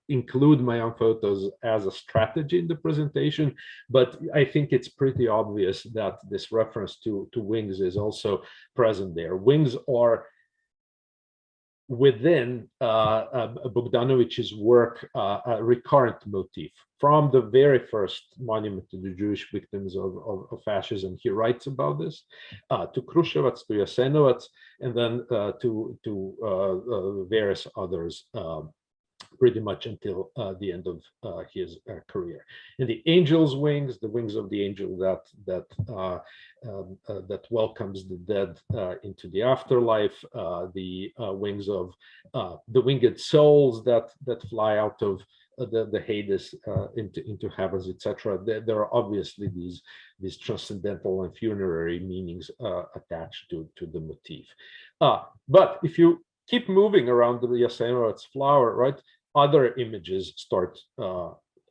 include my own photos as a strategy in the presentation, but I think it's pretty obvious that this reference to wings is also present there. Wings are within Bogdanovic's work a recurrent motif. From the very first monument to the Jewish victims of fascism, he writes about this, to Kruševac, to Jasenovac, and then to various others, pretty much until the end of his career. And the angel's wings, the wings of the angel that welcomes the dead into the afterlife, the wings of the winged souls that fly out of the Hades into heavens, etc. There are obviously these transcendental and funerary meanings attached to the motif. But if you keep moving around the Jasenovac's flower, right, other images start.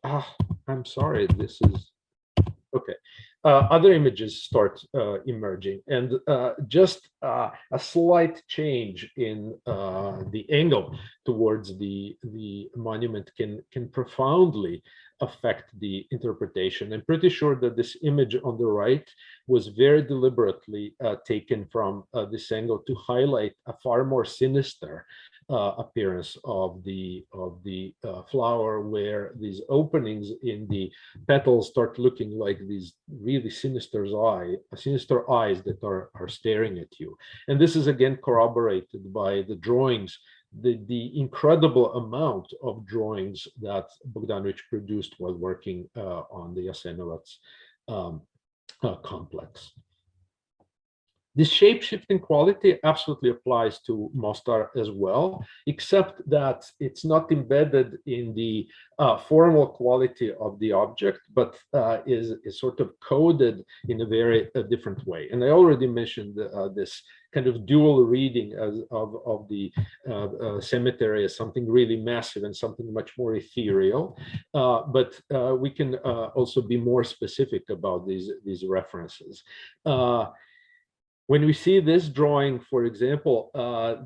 I'm sorry, this is okay. Other images start emerging, and just a slight change in the angle towards the monument can profoundly affect the interpretation. I'm pretty sure that this image on the right was very deliberately taken from this angle to highlight a far more sinister appearance of the flower, where these openings in the petals start looking like these really sinister eyes that are staring at you. And this is again corroborated by the drawings, the incredible amount of drawings that Bogdanovic produced while working on the Jasenovac complex. This shape-shifting quality absolutely applies to Mostar as well, except that it's not embedded in the formal quality of the object, but is sort of coded in a very different way. And I already mentioned this kind of dual reading of the cemetery as something really massive and something much more ethereal. But we can also be more specific about these references. when we see this drawing, for example,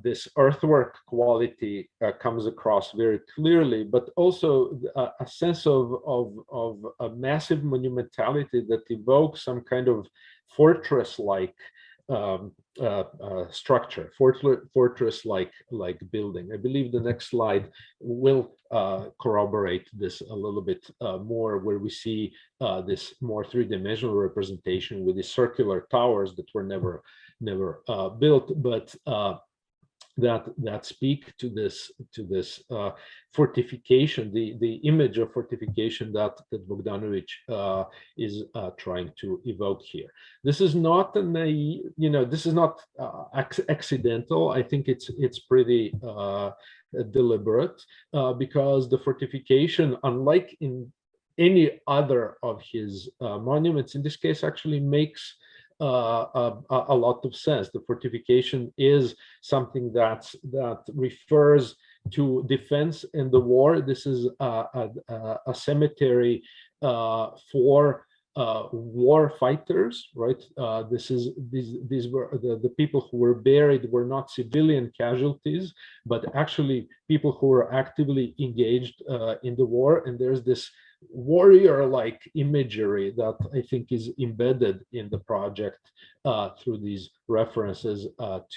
this earthwork quality comes across very clearly, but also a sense of a massive monumentality that evokes some kind of fortress-like structure, fortress-like building. I believe the next slide will corroborate this a little bit more, where we see this more three-dimensional representation with the circular towers that were never built, but that speak to this fortification, the image of fortification that Bogdanovic is trying to evoke here. This is not this is not accidental. I think it's pretty deliberate, because the fortification, unlike in any other of his monuments, in this case actually makes a lot of sense. The fortification is something that refers to defense in the war. This is a cemetery for war fighters, right? These were the people who were buried were not civilian casualties, but actually people who were actively engaged in the war. And there's this warrior-like imagery that I think is embedded in the project through these references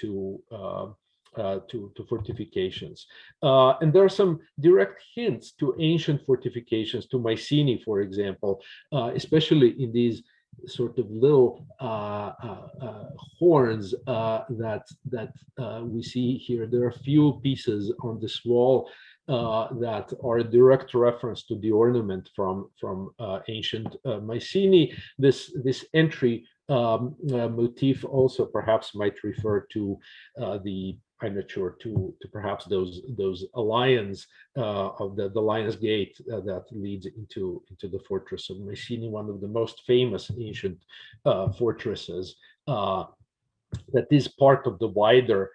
to fortifications. And there are some direct hints to ancient fortifications, to Mycenae, for example, especially in these sort of little horns that we see here. There are a few pieces on this wall that are a direct reference to the ornament from ancient Mycenae. This entry motif also perhaps might refer to I'm not sure, to perhaps those lions of the Lion's Gate that leads into the fortress of Mycenae, one of the most famous ancient fortresses that is part of the wider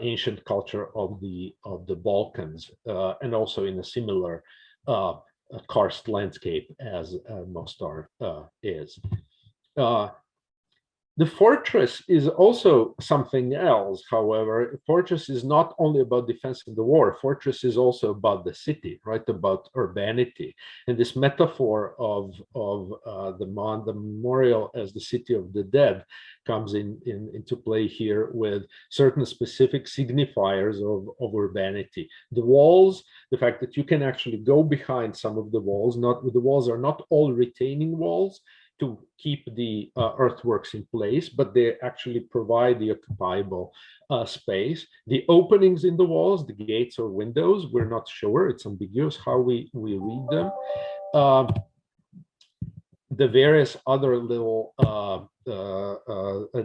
ancient culture of the Balkans, and also in a similar karst landscape as Mostar is. The fortress is also something else, however. Fortress is not only about defense in the war. Fortress is also about the city, right? About urbanity. And this metaphor of the memorial as the city of the dead comes into play here with certain specific signifiers of urbanity. The walls, the fact that you can actually go behind some of the walls, the walls are not all retaining walls to keep the earthworks in place, but they actually provide the occupiable space. The openings in the walls, the gates or windows, we're not sure. It's ambiguous how we read them. The various other little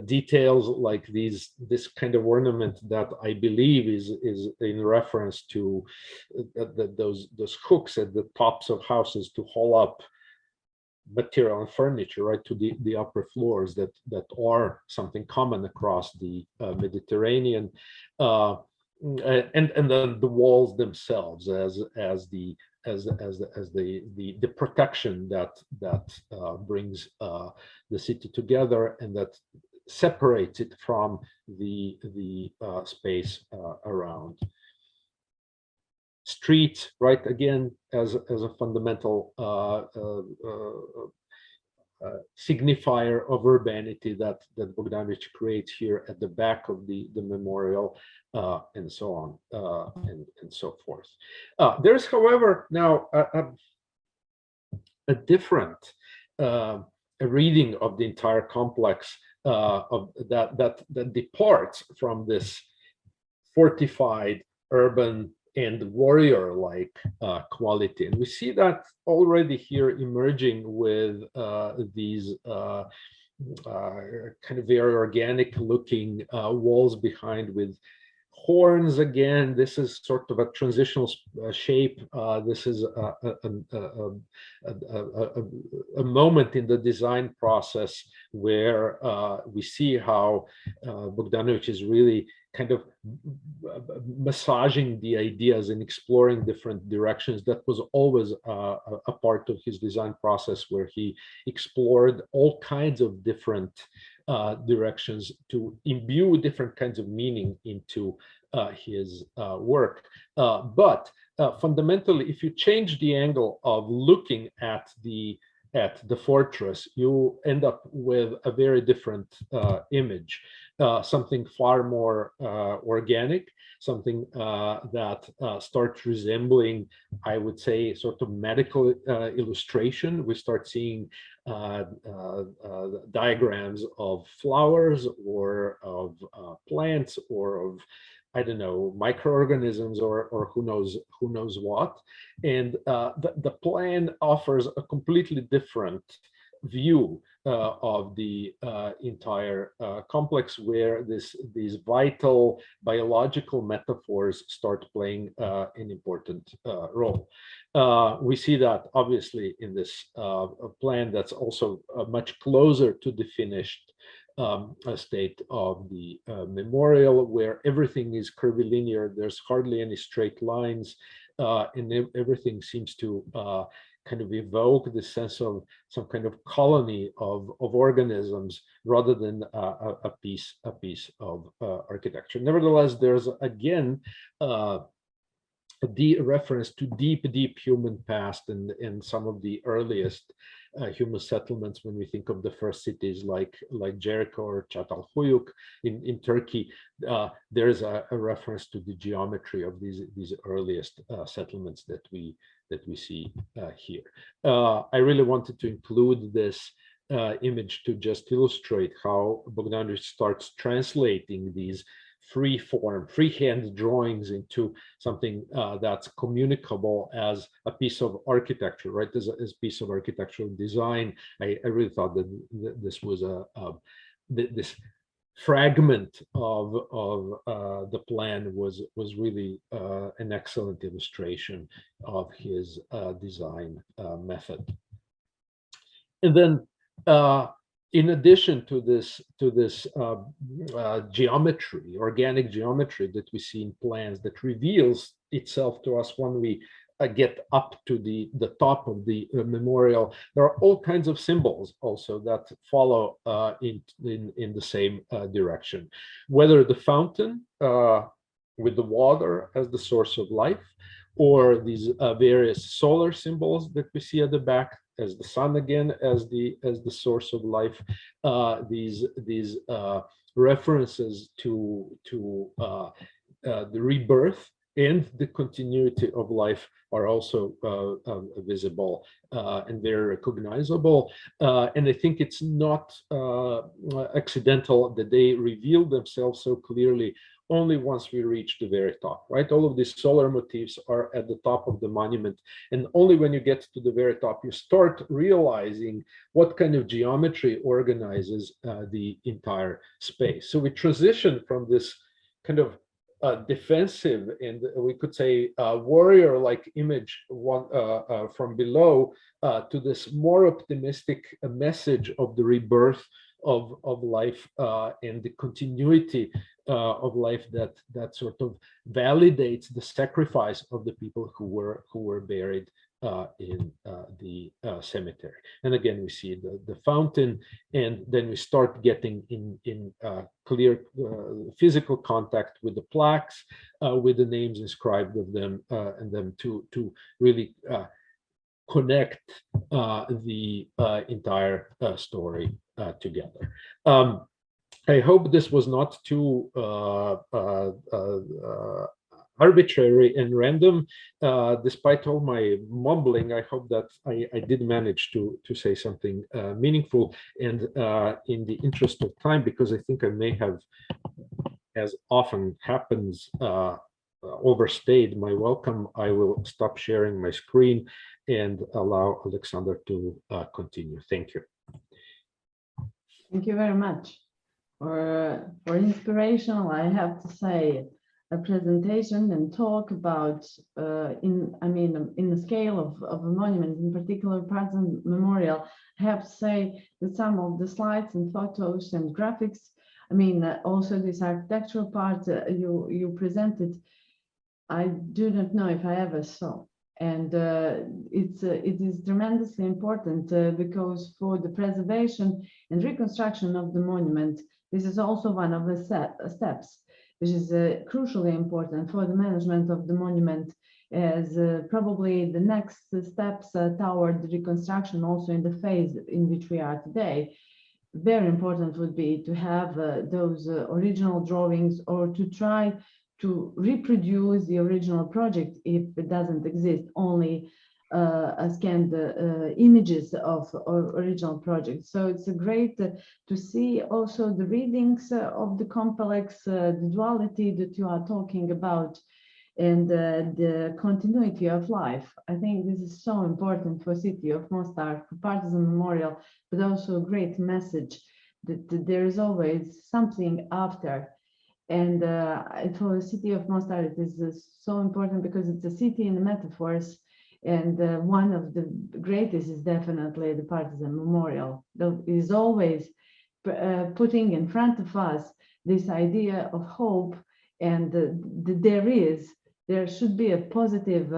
details like this kind of ornament that I believe is in reference to those hooks at the tops of houses to haul up material and furniture, right, to the upper floors that are something common across the Mediterranean, and then the walls themselves as the protection that brings the city together and that separates it from the space around. Street, right, again, as a fundamental signifier of urbanity that Bogdanovic creates here at the back of the memorial, and so on, and so forth. There's, however, now a different a reading of the entire complex of that departs from this fortified urban and warrior-like quality. And we see that already here emerging with these kind of very organic-looking walls behind with horns. Again, this is sort of a transitional shape. This is a moment in the design process where we see how Bogdanovic is really kind of massaging the ideas and exploring different directions. That was always a part of his design process, where he explored all kinds of different directions to imbue different kinds of meaning into his work. But fundamentally, if you change the angle of looking at the fortress, you end up with a very different image, something far more organic, something that starts resembling, I would say, sort of medical illustration. We start seeing diagrams of flowers or of plants or of, I don't know, microorganisms or who knows what. And the plan offers a completely different view of the entire complex, where these vital biological metaphors start playing an important role. We see that obviously in this plan that's also much closer to the finished state of the memorial, where everything is curvilinear. There's hardly any straight lines, and everything seems to kind of evoke the sense of some kind of colony of organisms rather than a piece of architecture. Nevertheless, there's again the reference to deep human past and some of the earliest human settlements. When we think of the first cities like Jericho or Çatalhöyük in Turkey, there's a reference to the geometry of these earliest settlements that we see here. I really wanted to include this image to just illustrate how Bogdanovic starts translating these freehand drawings into something that's communicable as a piece of architecture, right? As a piece of architectural design. I really thought that this was this fragment of the plan was really an excellent illustration of his design method. And then in addition to this geometry, organic geometry that we see in plans that reveals itself to us when we get up to the top of the memorial, there are all kinds of symbols also that follow in the same direction. Whether the fountain with the water as the source of life, or these various solar symbols that we see at the back, as the sun again as the source of life. These references to the rebirth and the continuity of life are also visible and very recognizable. And I think it's not accidental that they reveal themselves so clearly only once we reach the very top, right? All of these solar motifs are at the top of the monument. And only when you get to the very top, you start realizing what kind of geometry organizes the entire space. So we transition from this kind of defensive and we could say warrior-like image from below to this more optimistic message of the rebirth of life and the continuity of life that sort of validates the sacrifice of the people who were buried in the cemetery. And again, we see the fountain, and then we start getting in clear physical contact with the plaques, with the names inscribed of them, and them to really connect the entire story together. I hope this was not too arbitrary and random. Despite all my mumbling, I hope that I did manage to say something meaningful. And in the interest of time, because I think I may have, as often happens, overstayed my welcome, I will stop sharing my screen and allow Aleksandar to continue. Thank you.
Thank you very much. For inspirational, I have to say, a presentation and talk about in the scale of a monument, in particular parts of memorial. I have to say that some of the slides and photos and graphics, also this architectural part you presented, I do not know if I ever saw And it is tremendously important because for the preservation and reconstruction of the monument, this is also one of the steps, which is crucially important for the management of the monument, as probably the next steps toward the reconstruction, also in the phase in which we are today. Very important would be to have those original drawings, or to try to reproduce the original project if it doesn't exist, only scanned images of original projects. So it's great to see also the readings of the complex, the duality that you are talking about, and the continuity of life. I think this is so important for City of Mostar, for Partisan Memorial, but also a great message that there is always something after. And for the City of Mostar, it is so important because it's a city in metaphors, and one of the greatest is definitely the Partisan Memorial. That is always putting in front of us this idea of hope, and there should be a positive,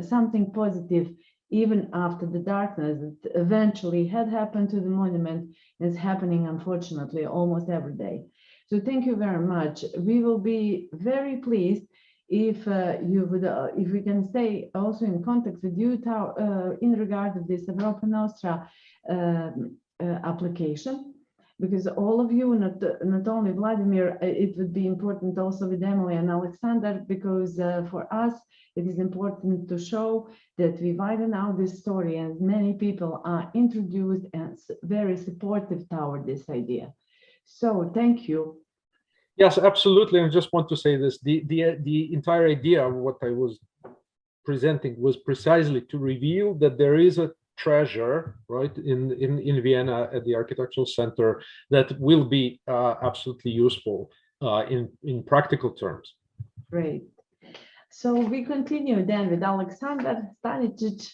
something positive, even after the darkness that eventually had happened to the monument, is happening, unfortunately, almost every day. So thank you very much. We will be very pleased if you would, if we can stay also in contact with you in regard of this Europa Nostra application, because all of you, not only Vladimir, it would be important also with Emily and Aleksandar, because for us it is important to show that we widen out this story, and many people are introduced and very supportive toward this idea. So thank you.
Yes, absolutely. I just want to say this: the entire idea of what I was presenting was precisely to reveal that there is a treasure, right, in Vienna at the Architectural Center that will be absolutely useful in practical terms.
Great. So we continue then with Aleksandar Staničić,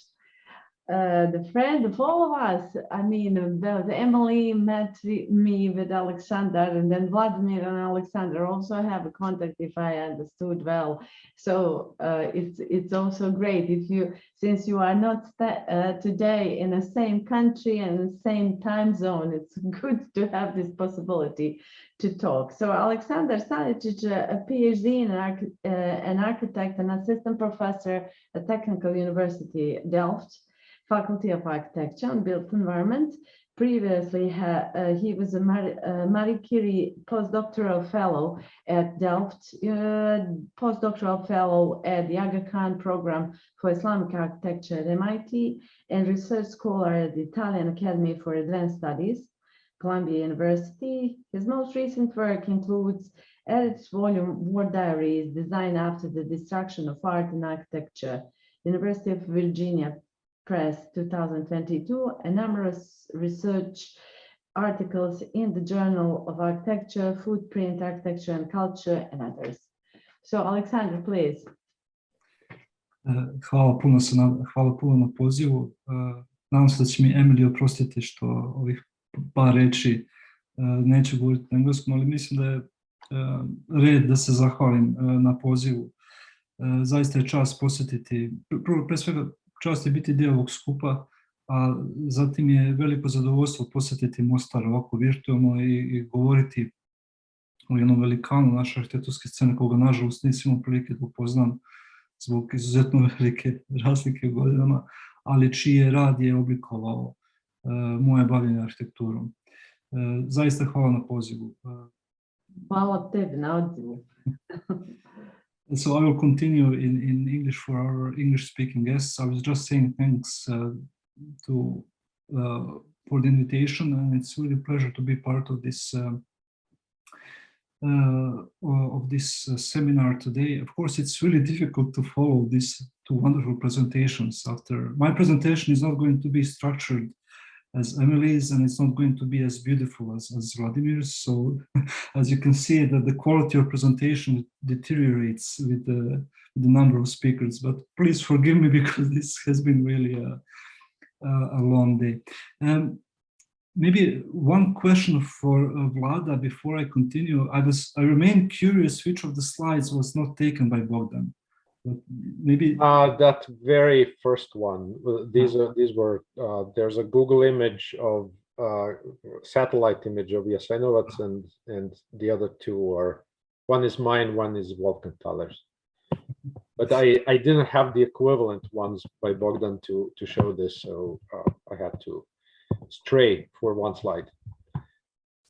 the friend of all of us. I mean, Emily met me with Aleksandar, and then Vladimir and Aleksandar also have a contact, if I understood well. So it's also great if you, since you are not today in the same country and the same time zone, it's good to have this possibility to talk. So Aleksandar Staničić, a PhD in an architect and assistant professor at Technical University Delft, Faculty of Architecture and Built Environment. Previously, he was a Marie Curie postdoctoral fellow at Delft, postdoctoral fellow at the Aga Khan program for Islamic architecture at MIT, and research scholar at the Italian Academy for Advanced Studies, Columbia University. His most recent work includes Edith's volume War Diaries, Design After the Destruction of Art and Architecture, University of Virginia Press 2022, and numerous research articles in the Journal of Architecture, Footprint, Architecture and Culture, and others. So Aleksandar, please.
Hvala puno na pozivu. Nadam se da će mi Emily oprostiti što ovih par reči neću govoriti na engleskom, ali mislim da je red da se zahvalim na pozivu. Zaista je čast posjetiti, pre svega čast je biti dio ovog skupa, a zatim je veliko zadovoljstvo posjetiti Mostar ovako virtualno i govoriti o jednom velikanu naše arhitektonske scene, koga nažalost nisam imao prilike da upoznam zbog izuzetno velike razlike u godinama, ali čiji rad je oblikovao moje bavljenje arhitekturom. Zaista hvala na pozivu.
Hvala tebi na odzivu.
So I will continue in English for our English-speaking guests. I was just saying thanks for the invitation, and it's really a pleasure to be part of this seminar today. Of course, it's really difficult to follow these two wonderful presentations. After my presentation is not going to be structured as Emily's, and it's not going to be as beautiful as Vladimir's. So as you can see, that the quality of presentation deteriorates with the number of speakers, but please forgive me because this has been really a long day. Maybe one question for Vlada before I continue. I remain curious which of the slides was not taken by Bogdan. but maybe
That very first one. These were. There's a Google image of satellite image of Jasenovec, and the other two are. One is mine. One is Wolfenthaler's. But I didn't have the equivalent ones by Bogdan to show this, so I had to stray for one slide.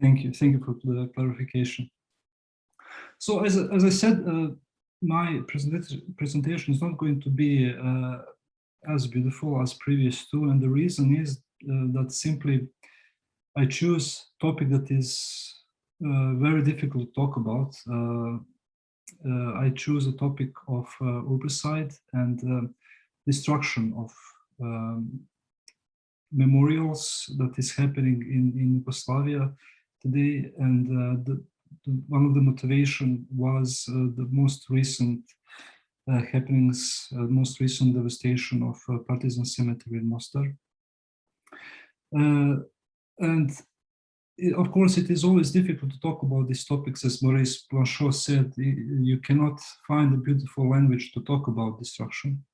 thank you for the clarification. So as I said, my presentation is not going to be as beautiful as previous two, and the reason is that simply I choose topic that is very difficult to talk about. I choose a topic of urbicide and destruction of memorials that is happening in Yugoslavia today, and one of the motivation was the most recent happenings, most recent devastation of Partizan Cemetery in Mostar. And of course, it is always difficult to talk about these topics. As Maurice Blanchot said, you cannot find a beautiful language to talk about destruction,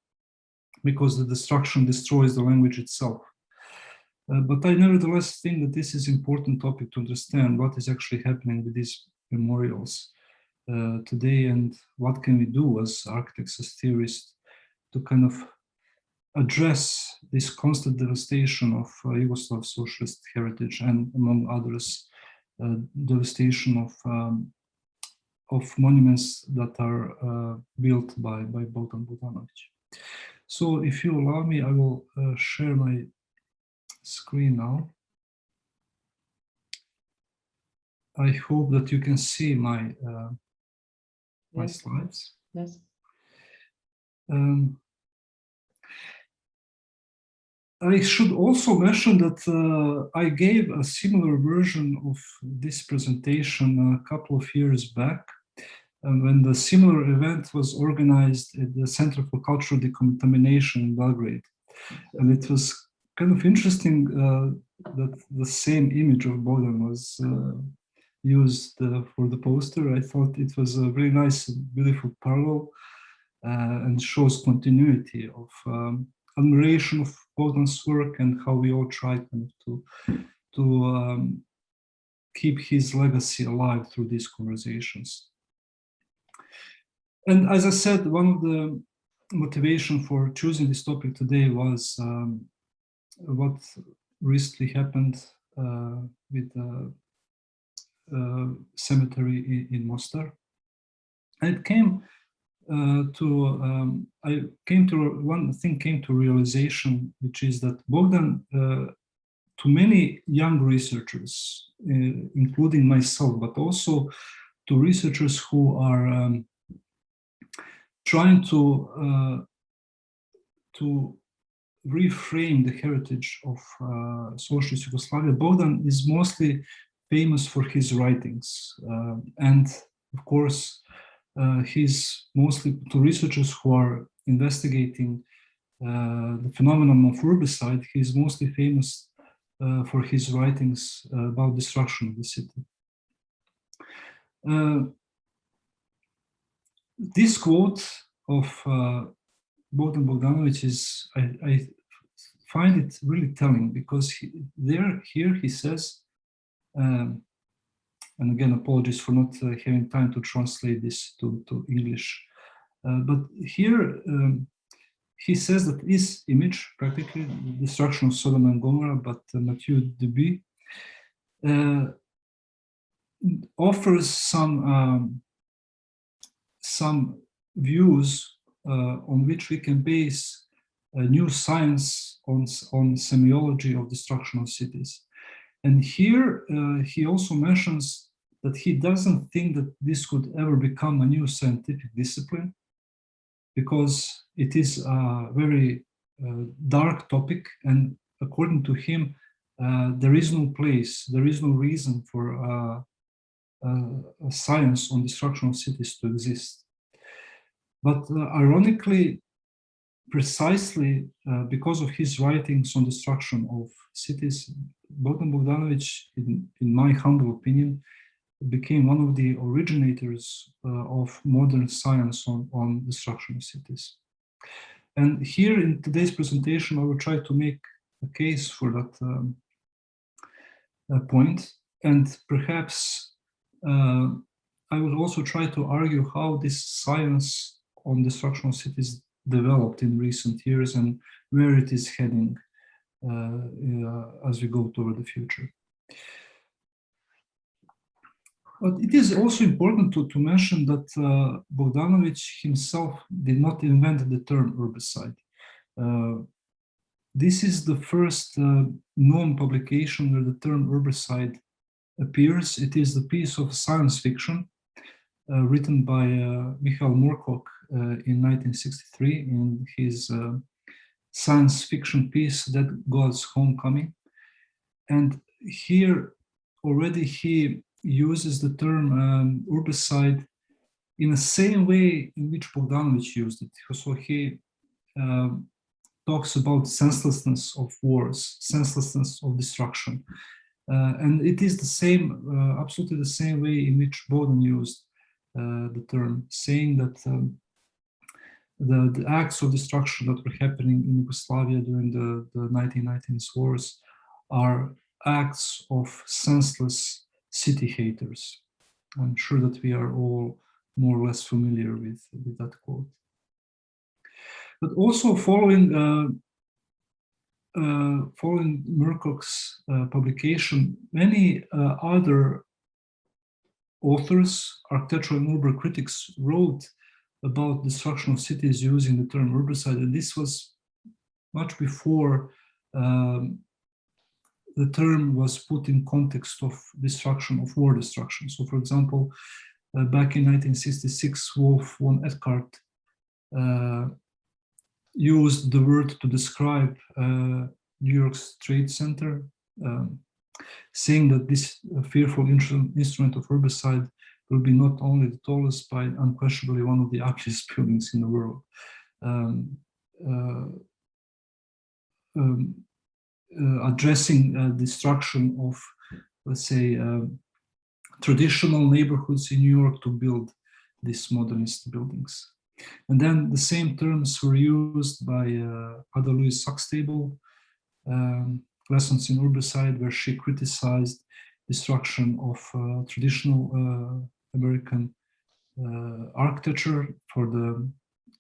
because the destruction destroys the language itself. But I nevertheless think that this is an important topic to understand what is actually happening with these memorials today, and what can we do as architects, as theorists, to kind of address this constant devastation of Yugoslav socialist heritage, and among others, devastation of monuments that are built by Bogdan Bogdanovic. So if you allow me, I will share my screen now. I hope that you can see my my
Yes.
slides.
Yes.
I should also mention that I gave a similar version of this presentation a couple of years back, when the similar event was organized at the Center for Cultural Decontamination in Belgrade. And it was kind of interesting that the same image of Bogdan was used for the poster. I thought it was a very nice, beautiful parallel and shows continuity of admiration of Bogdan's work, and how we all try kind of to keep his legacy alive through these conversations. And as I said, one of the motivation for choosing this topic today was what recently happened with the cemetery in Mostar. And it came one thing came to realization, which is that Bogdan, to many young researchers, including myself, but also to researchers who are trying to reframe the heritage of socialist Yugoslavia, Bogdan is mostly famous for his writings, and of course, he's mostly, to researchers who are investigating the phenomenon of urbicide, he's mostly famous for his writings about destruction of the city. This quote of Bogdan Bogdanovic is, I find it really telling, because here he says, and again, apologies for not having time to translate this to English. But here he says that this image, practically the destruction of Sodom and Gomorrah, but Mathieu Duby offers some views on which we can base a new science on semiology of destruction of cities. And here he also mentions that he doesn't think that this could ever become a new scientific discipline, because it is a very dark topic, and according to him, there is no place, there is no reason for a science on destruction of cities to exist. But ironically, precisely because of his writings on destruction of cities, Bogdan Bogdanovic, in my humble opinion, became one of the originators of modern science on destruction of cities. And here in today's presentation, I will try to make a case for that point. And perhaps I will also try to argue how this science on destruction of cities developed in recent years and where it is heading as we go toward the future. But it is also important to mention that Bogdanovic himself did not invent the term herbicide. This is the first known publication where the term herbicide appears. It is the piece of science fiction written by Michael Moorcock in 1963 in his science fiction piece, That God's Homecoming. And here already he uses the term herbicide in the same way in which Bogdanovic used it. So he talks about senselessness of wars, senselessness of destruction. And it is the same, absolutely the same way in which Bogdan used the term, saying that the acts of destruction that were happening in Yugoslavia during the 1990s wars are acts of senseless city haters. I'm sure that we are all more or less familiar with that quote. But also following Moorcock's publication, many other authors, architectural and urban critics, wrote about destruction of cities using the term herbicide, and this was much before the term was put in context of destruction, of war destruction. So, for example, back in 1966, Wolf von Eckart used the word to describe New York's Trade Center, saying that this fearful instrument of herbicide will be not only the tallest, but unquestionably one of the ugliest buildings in the world. Addressing destruction of, let's say, traditional neighborhoods in New York to build these modernist buildings. And then the same terms were used by Ada Louise Saxtable, Lessons in Herbicide, where she criticized destruction of traditional American architecture for the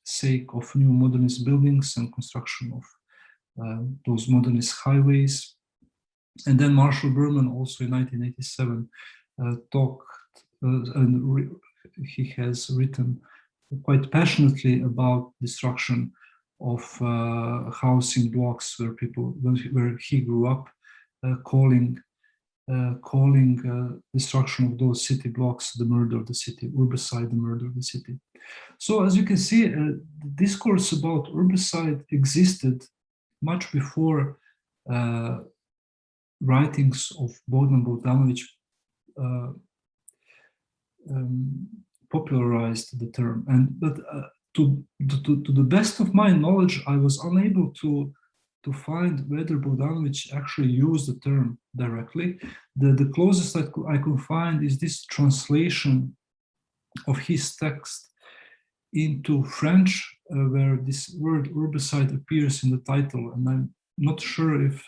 sake of new modernist buildings and construction of those modernist highways. And then Marshall Berman also in 1987 talked and he has written quite passionately about destruction of housing blocks where he grew up, calling destruction of those city blocks the murder of the city, herbicide the murder of the city. So as you can see, the discourse about herbicide existed much before writings of Bogdan Bogdanovic popularized the term. But to the best of my knowledge, I was unable to find whether Bogdanovic actually used the term directly. The closest I could find is this translation of his text into French, where this word herbicide appears in the title, and I'm not sure if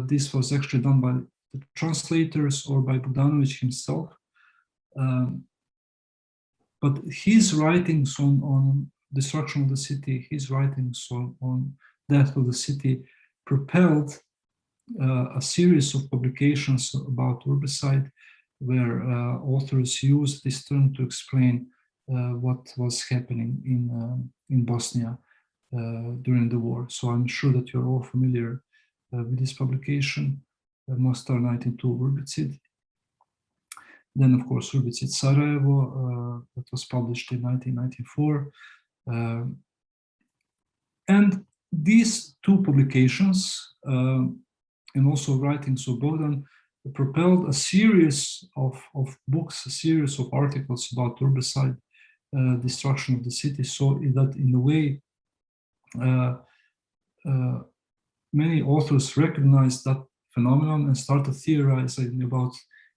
this was actually done by the translators or by Bogdanovic himself. But his writings on destruction of the city, his writings on death of the city propelled a series of publications about herbicide, where authors used this term to explain what was happening in Bosnia during the war. So I'm sure that you're all familiar with this publication, Mostar 92 Herbicide. Then, of course, Herbicide Sarajevo, that was published in 1994. And these two publications, and also writings of Bogdan, propelled a series of books, a series of articles about herbicide destruction of the city, so that in a way, many authors recognized that phenomenon and started theorizing about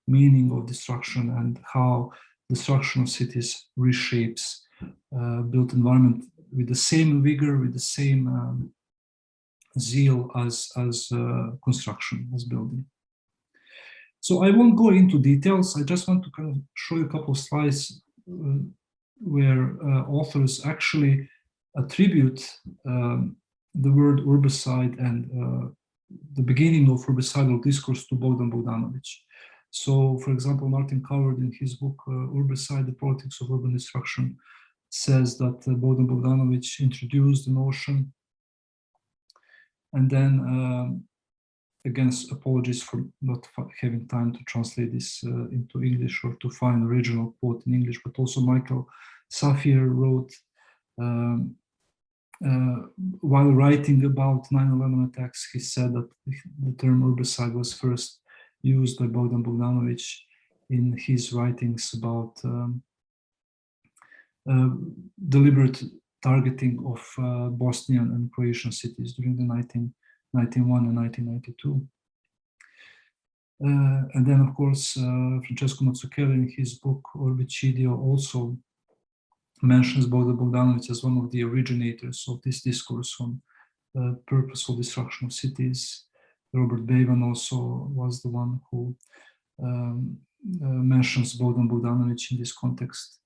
meaning of destruction and how destruction of cities reshapes built environment with the same vigor, with the same zeal as construction, as building. So I won't go into details. I just want to kind of show you a couple of slides where authors actually attribute the word urbicide and the beginning of urbicidal discourse to Bogdan Bogdanovic. So, for example, Martin Coward in his book Urbicide, the Politics of Urban Destruction, says that Bogdan Bogdanovic introduced the notion, and then against apologies for not having time to translate this into English or to find the original quote in English, but also Michael Safier wrote, while writing about 9/11 attacks, he said that the term urbicide was first used by Bogdan Bogdanovic in his writings about deliberate targeting of Bosnian and Croatian cities during the 1991 and 1992. And then, of course, Francesco Mazzucchelli in his book Orbicidio also mentions Bogdan Bogdanovic as one of the originators of this discourse on purposeful destruction of cities. Robert Bevan also was the one who mentions Bogdan Bogdanovic in this context.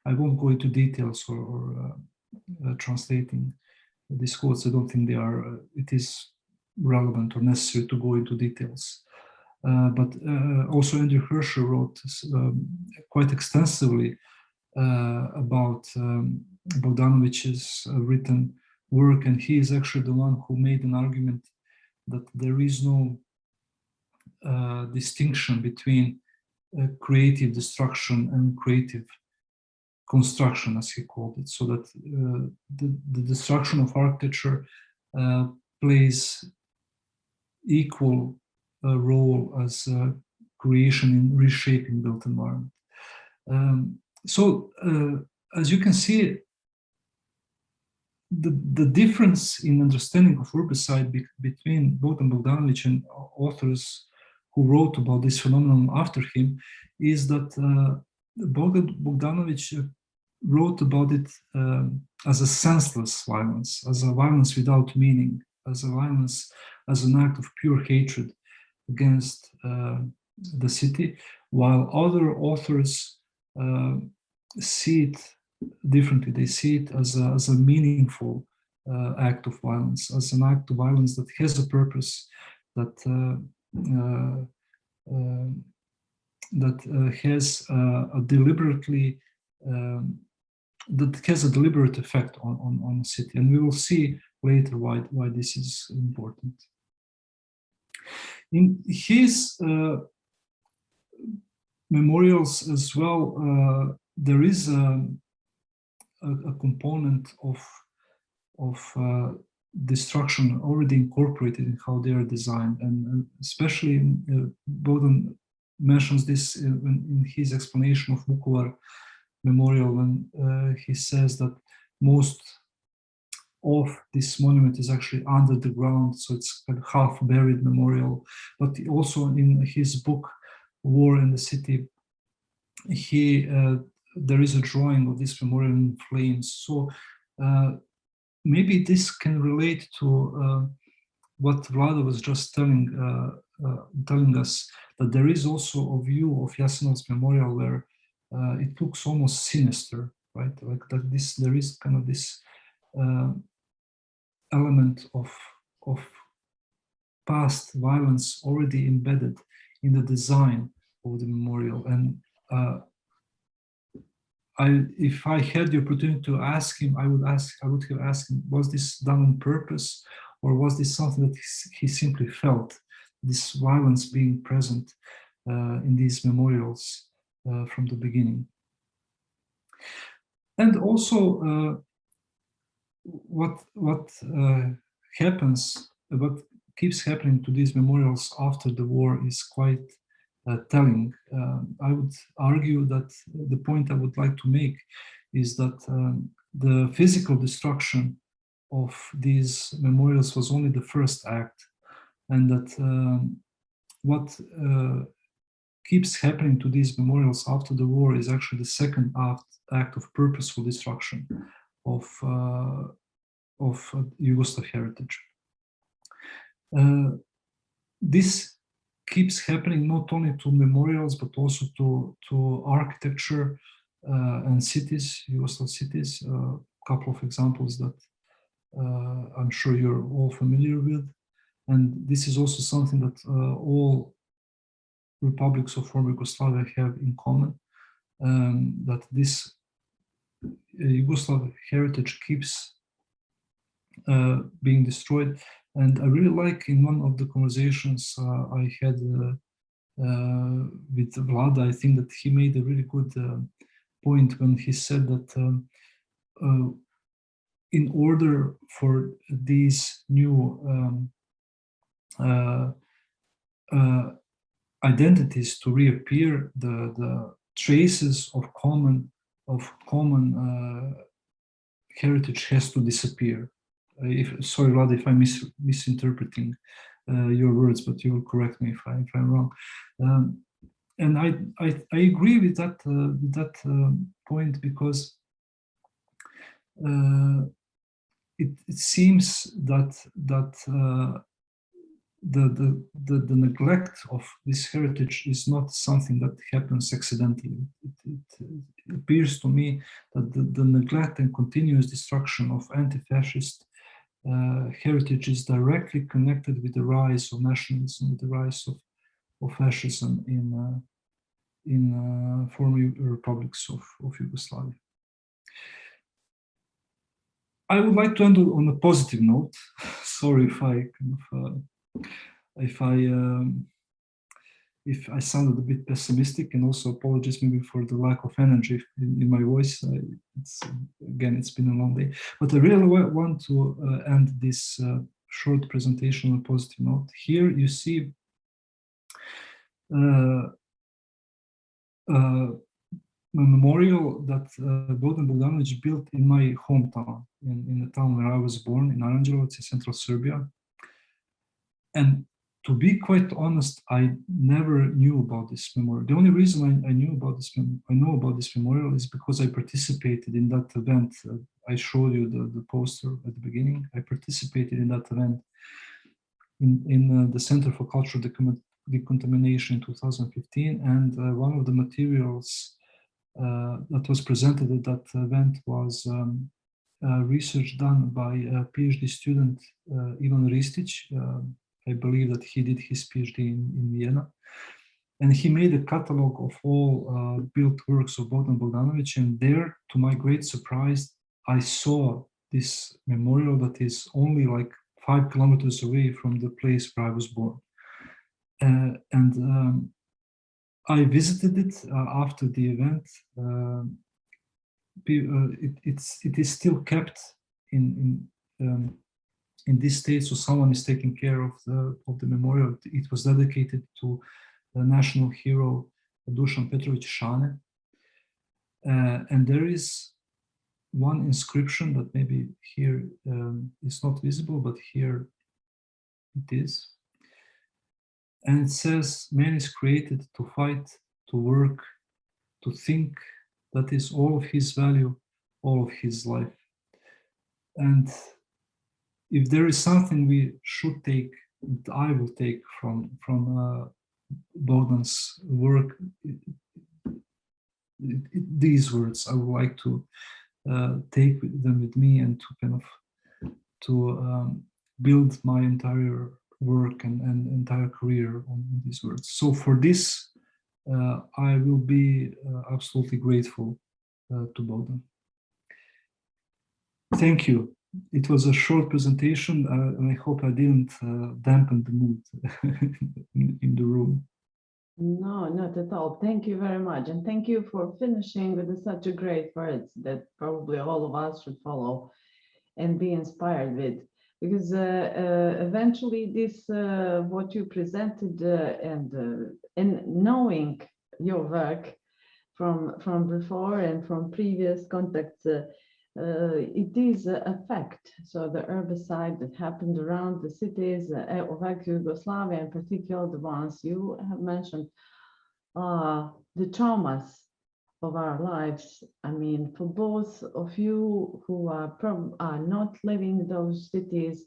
I won't go into details or translating these quotes. I don't think they are, it is relevant or necessary to go into details. But also Andrew Herscher wrote quite extensively about Bogdanovic's written work, and he is actually the one who made an argument that there is no distinction between creative destruction and creative construction, as he called it, so that the destruction of architecture plays equal role as creation in reshaping built environment. So as you can see, the difference in understanding of urbicide between Bogdan Bogdanovic and authors who wrote about this phenomenon after him is that Bogdan Bogdanovic wrote about it as a senseless violence, as a violence without meaning, as a violence, as an act of pure hatred against the city, while other authors see it differently. They see it as a meaningful act of violence, as an act of violence that has a purpose, that has a deliberately that has a deliberate effect on the city, and we will see later why this is important. In his memorials as well, there is a component of destruction already incorporated in how they are designed, and especially Bogdan mentions this in his explanation of Vukovar memorial, when he says that most of this monument is actually under the ground, so it's a half-buried memorial. But also in his book War in the City, there is a drawing of this memorial in flames. So maybe this can relate to what Vlada was just telling us, that there is also a view of Jasenov's memorial where it looks almost sinister, right? Like that there is kind of this element of past violence already embedded in the design of the memorial. And if I had the opportunity to ask him, I would have asked him, was this done on purpose, or was this something that he simply felt, this violence being present in these memorials from the beginning? And also what happens, what keeps happening to these memorials after the war is quite telling. I would argue that the point I would like to make is that the physical destruction of these memorials was only the first act, and that what keeps happening to these memorials after the war is actually the second act of purposeful destruction of Yugoslav heritage. This keeps happening not only to memorials, but also to architecture and cities, Yugoslav cities. A couple of examples that I'm sure you're all familiar with. And this is also something that all republics of former Yugoslavia have in common, that this Yugoslav heritage keeps being destroyed. And I really like in one of the conversations I had with Vlada, I think that he made a really good point when he said that in order for these new identities to reappear, the traces of common heritage has to disappear. Sorry, Vlad, if I'm misinterpreting your words, but you will correct me if I'm wrong. And I agree with that point, because it seems that the neglect of this heritage is not something that happens accidentally. It appears to me that the neglect and continuous destruction of anti-fascist heritage is directly connected with the rise of nationalism, with the rise of fascism in former republics of Yugoslavia. I would like to end on a positive note. Sorry if I sounded a bit pessimistic, and also apologies maybe for the lack of energy in my voice. It's been a long day, but I really want to end this short presentation on a positive note. Here you see a memorial that Bogdan Bogdanovic built in my hometown, in the town where I was born, in Aranđelovac, in central Serbia. And to be quite honest, I never knew about this memorial. The only reason I know about this memorial is because I participated in that event. I showed you the poster at the beginning. I participated in that event in the Center for Cultural Decontamination in 2015, and one of the materials that was presented at that event was research done by a PhD student, Ivan Ristić. I believe that he did his PhD in Vienna. And he made a catalog of all built works of Bogdan Bogdanovic. And there, to my great surprise, I saw this memorial that is only like 5 kilometers away from the place where I was born. I visited it after the event. It is still kept in this state, so someone is taking care of the memorial. It was dedicated to the national hero Dušan Petrović Šane, and there is one inscription that maybe here is not visible, but here it is. And it says, "Man is created to fight, to work, to think. That is all of his value, all of his life." And if there is something we should take, that I will take from Bogdan's work, these words, I would like to take them with me and to kind of build my entire work and entire career on these words. So for this, I will be absolutely grateful to Bogdan. Thank you. It was a short presentation, and I hope I didn't dampen the mood in the room.
No, not at all. Thank you very much. And thank you for finishing with such a great words that probably all of us should follow and be inspired with. Because eventually this, what you presented and knowing your work from before and from previous contacts, it is a fact. So the herbicide that happened around the cities of ex-Yugoslavia, in particular the ones you have mentioned, the traumas of our lives. I mean, for both of you who are not living those cities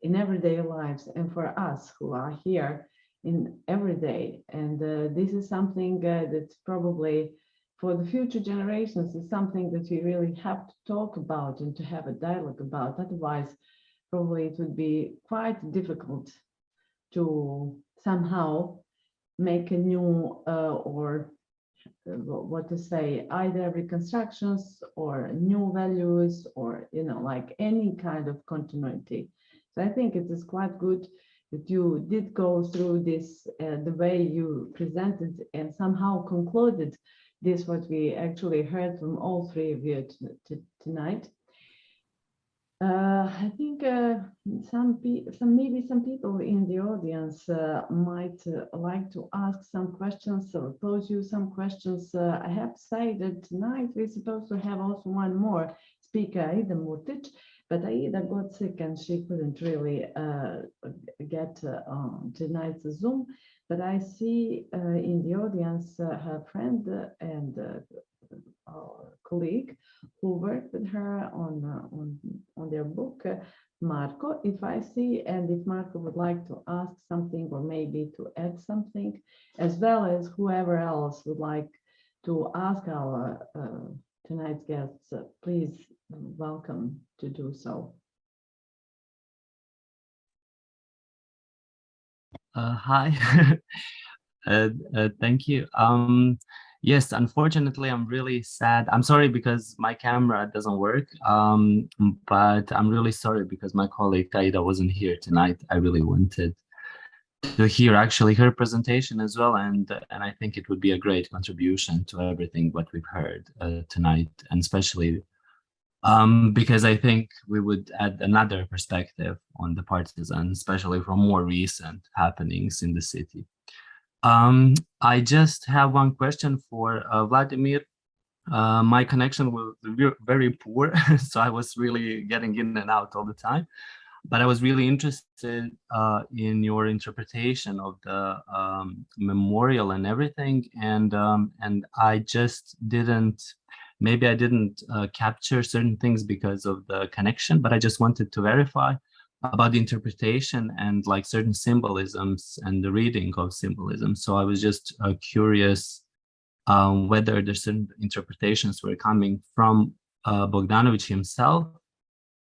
in everyday lives, and for us who are here in everyday. And this is something that's probably for the future generations is something that we really have to talk about and to have a dialogue about. Otherwise, probably it would be quite difficult to somehow make a new or what to say, either reconstructions or new values or, you know, like any kind of continuity. So I think it is quite good that you did go through this the way you presented and somehow concluded this, what we actually heard from all three of you tonight. I think maybe some people in the audience might like to ask some questions or pose you some questions. I have to say that tonight we're supposed to have also one more speaker, Aida Mutic, but Aida got sick and she couldn't really get on tonight's Zoom. But I see in the audience her friend and colleague who worked with her on their book, Marco. If I see, and if Marco would like to ask something or maybe to add something, as well as whoever else would like to ask our tonight's guests, please welcome to do so.
Hi, thank you. Yes, unfortunately, I'm really sad. I'm sorry because my camera doesn't work, but I'm really sorry because my colleague Aida wasn't here tonight. I really wanted to hear actually her presentation as well, and I think it would be a great contribution to everything what we've heard tonight, and especially because I think we would add another perspective on the partisan, especially from more recent happenings in the city. I just have one question for Vladimir. My connection was very poor, so I was really getting in and out all the time. But I was really interested in your interpretation of the memorial and everything, and I just didn't. Maybe I didn't capture certain things because of the connection, but I just wanted to verify about the interpretation and like certain symbolisms and the reading of symbolism. So I was just curious whether there's certain interpretations were coming from Bogdanovic himself,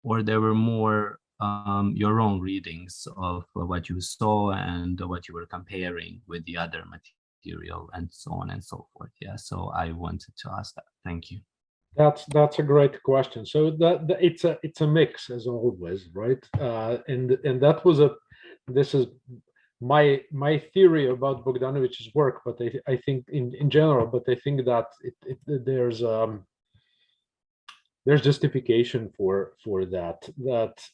or there were more your own readings of what you saw and what you were comparing with the other material and so on and so forth. Yeah, so I wanted to ask that. Thank you.
That's a great question. So it's a mix as always, right? And that was this is my theory about Bogdanovic's work, but I think in general, but I think that there's justification for that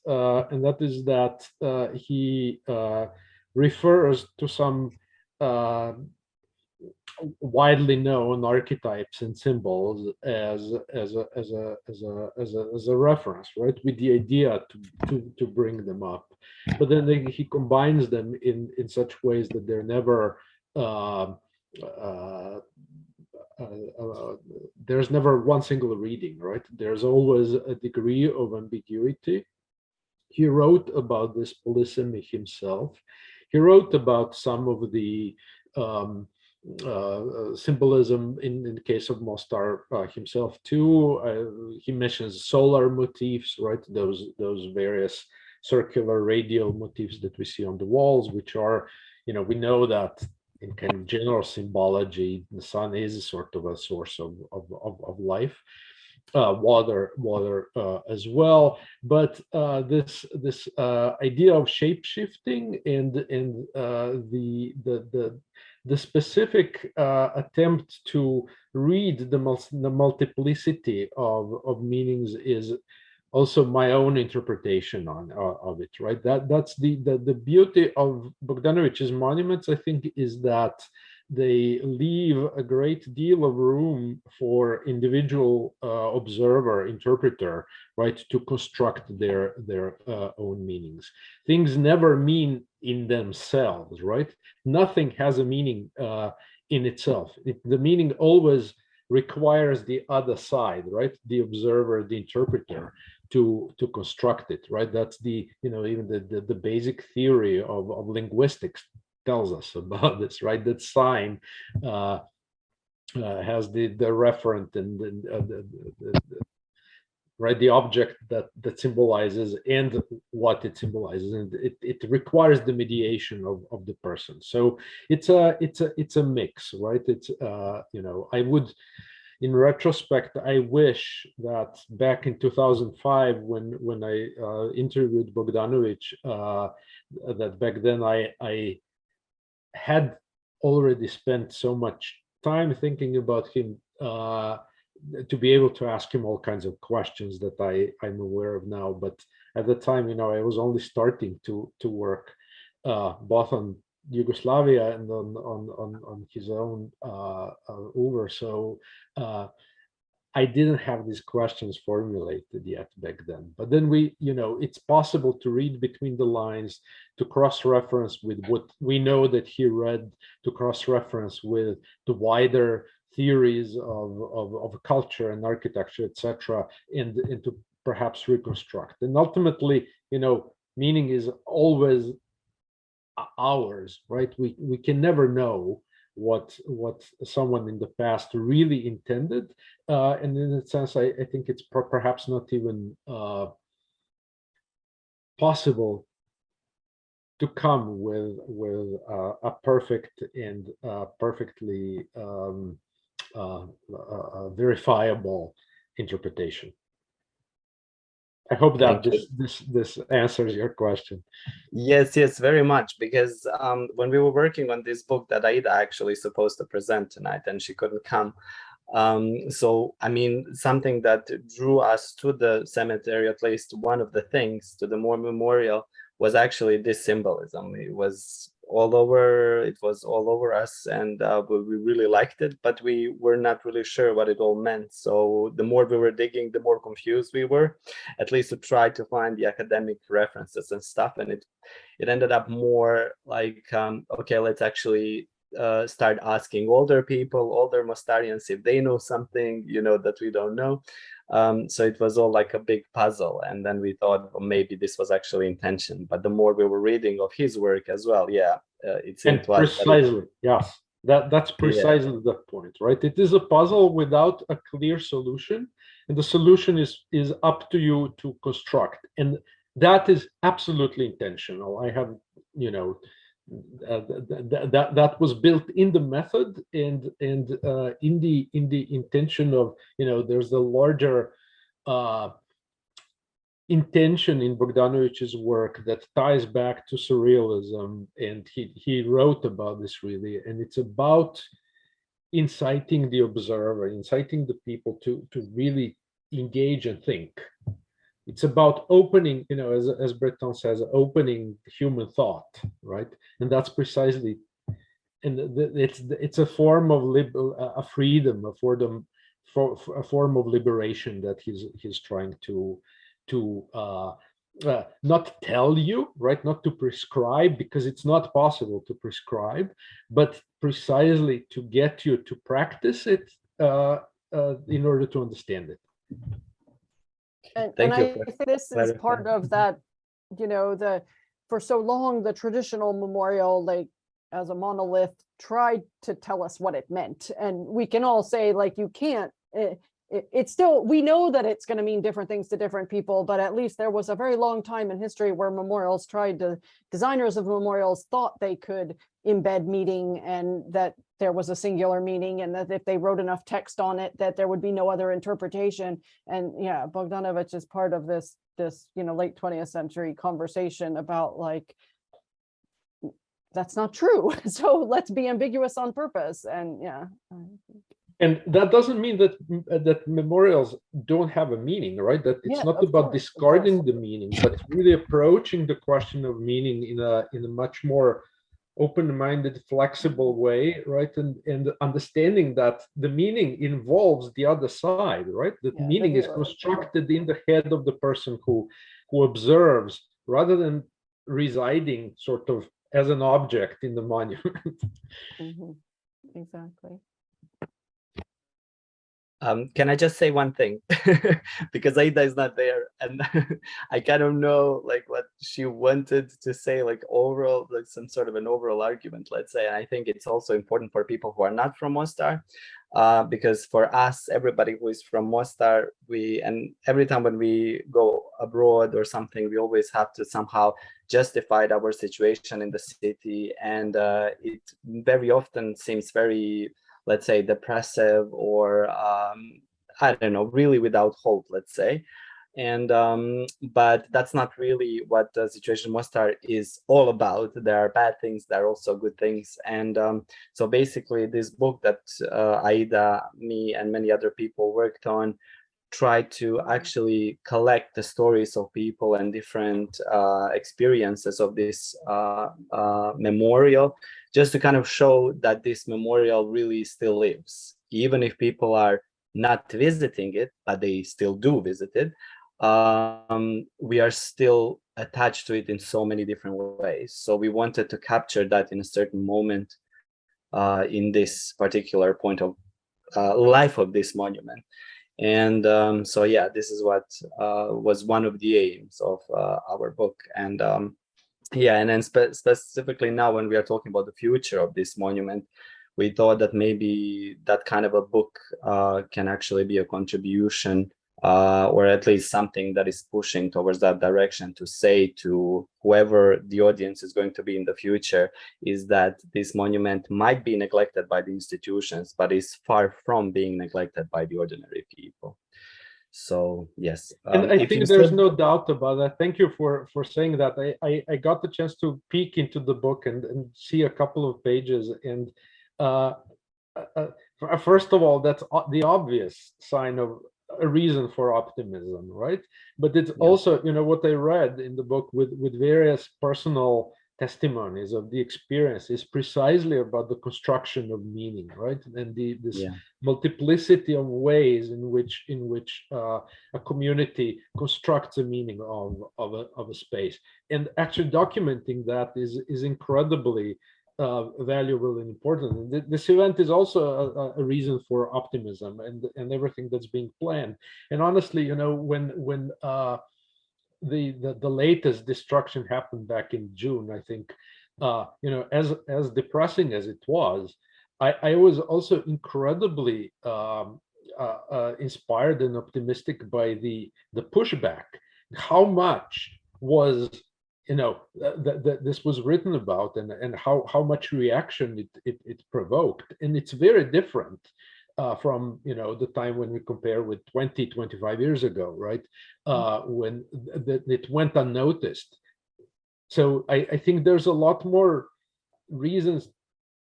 and that is that he refers to some widely known archetypes and symbols as a reference, right? With the idea to bring them up, but then he combines them in such ways that they're never there's never one single reading, right? There's always a degree of ambiguity. He wrote about this polysemy himself. He wrote about some of the symbolism in the case of Mostar himself too. He mentions solar motifs, right? Those various circular radial motifs that we see on the walls, which are, you know, we know that in kind of general symbology, the sun is sort of a source of life. Water as well, but this idea of shape shifting and the specific attempt to read the multiplicity of meanings is also my own interpretation of it, right? That's the beauty of Bogdanovic's monuments, I think, is that they leave a great deal of room for individual observer, interpreter, right, to construct their own meanings. Things never mean in themselves, right? Nothing has a meaning in itself. The meaning always requires the other side, right? The observer, the interpreter, to construct it, right? That's the, even the basic theory of linguistics tells us about this, right? That sign has the referent and right, the object that symbolizes and what it symbolizes, and it requires the mediation of the person. So it's a mix, right? It's I would, in retrospect, I wish that back in 2005, when I interviewed Bogdanovic, that back then I had already spent so much time thinking about him, to be able to ask him all kinds of questions that I'm aware of now. But at the time, I was only starting to work both on Yugoslavia and on his own over. So I didn't have these questions formulated yet back then. But then it's possible to read between the lines, to cross-reference with what we know that he read, to cross-reference with the wider theories of culture and architecture, etc., and to perhaps reconstruct. And ultimately, meaning is always ours, right? We can never know what someone in the past really intended, and in a sense, I think it's perhaps not even possible to come with a perfect and perfectly verifiable interpretation. I hope that this answers your question.
Yes, very much, because when we were working on this book that Aida actually supposed to present tonight and she couldn't come, so I mean, something that drew us to the cemetery, at least one of the things, to the memorial, was actually this symbolism. It was all over us, and we really liked it, but we were not really sure what it all meant. So the more we were digging, the more confused we were, at least to try to find the academic references and stuff. And it ended up more like, okay, let's actually start asking older Mostarians if they know something, that we don't know. So it was all like a big puzzle, and then we thought, well, maybe this was actually intention. But the more we were reading of his work as well, it seemed to us
precisely, yes, that's precisely the point, right? It is a puzzle without a clear solution, and the solution is up to you to construct, and that is absolutely intentional. I have, that was built in the method and in the intention of, there's the larger intention in Bogdanovic's work that ties back to surrealism, and he wrote about this really, and it's about inciting the observer, inciting the people to really engage and think. It's about opening, as Breton says, opening human thought, right? And that's precisely, and it's a form of a freedom, a form of liberation that he's trying to not tell you, right? Not to prescribe, because it's not possible to prescribe, but precisely to get you to practice it in order to understand it.
And I think this is part of that, for so long, the traditional memorial, like as a monolith, tried to tell us what it meant. And we can all say, like, you can't, it's still, we know that it's going to mean different things to different people, but at least there was a very long time in history where designers of memorials thought they could embed meaning, and that there was a singular meaning, and that if they wrote enough text on it, that there would be no other interpretation. And Bogdanovic is part of this late 20th century conversation about, like, that's not true. So let's be ambiguous on purpose. And
and that doesn't mean that memorials don't have a meaning, right? That it's not about discarding the meaning, but really approaching the question of meaning in a much more open-minded, flexible way, right? And understanding that the meaning involves the other side, right? That meaning is constructed in the head of the person who observes, rather than residing sort of as an object in the monument.
Mm-hmm. Exactly.
Can I just say one thing? Because Aida is not there, and I kind of know like what she wanted to say, like overall, like some sort of an overall argument, let's say. And I think it's also important for people who are not from Mostar, because for us, everybody who is from Mostar, and every time when we go abroad or something, we always have to somehow justify our situation in the city, and it very often seems very, let's say, depressive, or I don't know, really without hope, let's say. And but that's not really what the situation in Mostar is all about. There are bad things, there are also good things. And so basically this book that Aida, me, and many other people worked on try to actually collect the stories of people and different experiences of this memorial, just to kind of show that this memorial really still lives, even if people are not visiting it, but they still do visit it. We are still attached to it in so many different ways. So we wanted to capture that in a certain moment in this particular point of life of this monument. And so yeah, this is what was one of the aims of our book. And yeah, and then specifically now when we are talking about the future of this monument, we thought that maybe that kind of a book can actually be a contribution, or at least something that is pushing towards that direction, to say to whoever the audience is going to be in the future, is that this monument might be neglected by the institutions, but is far from being neglected by the ordinary people. So yes,
and I think there's no doubt about that. Thank you for saying that. I got the chance to peek into the book and see a couple of pages, and first of all, that's the obvious sign of a reason for optimism, right? But it's also, you know, what I read in the book with various personal testimonies of the experience is precisely about the construction of meaning, right? And this multiplicity of ways in which a community constructs a meaning of a space, and actually documenting that is incredibly valuable and important. And this event is also a reason for optimism and everything that's being planned. And honestly, you know, when the latest destruction happened back in June, I think, you know, as depressing as it was, I was also incredibly inspired and optimistic by the pushback. How much was, you know, this was written about, and how much reaction it provoked. And it's very different from, you know, the time when we compare with 25 years ago, right? When it went unnoticed. So I think there's a lot more reasons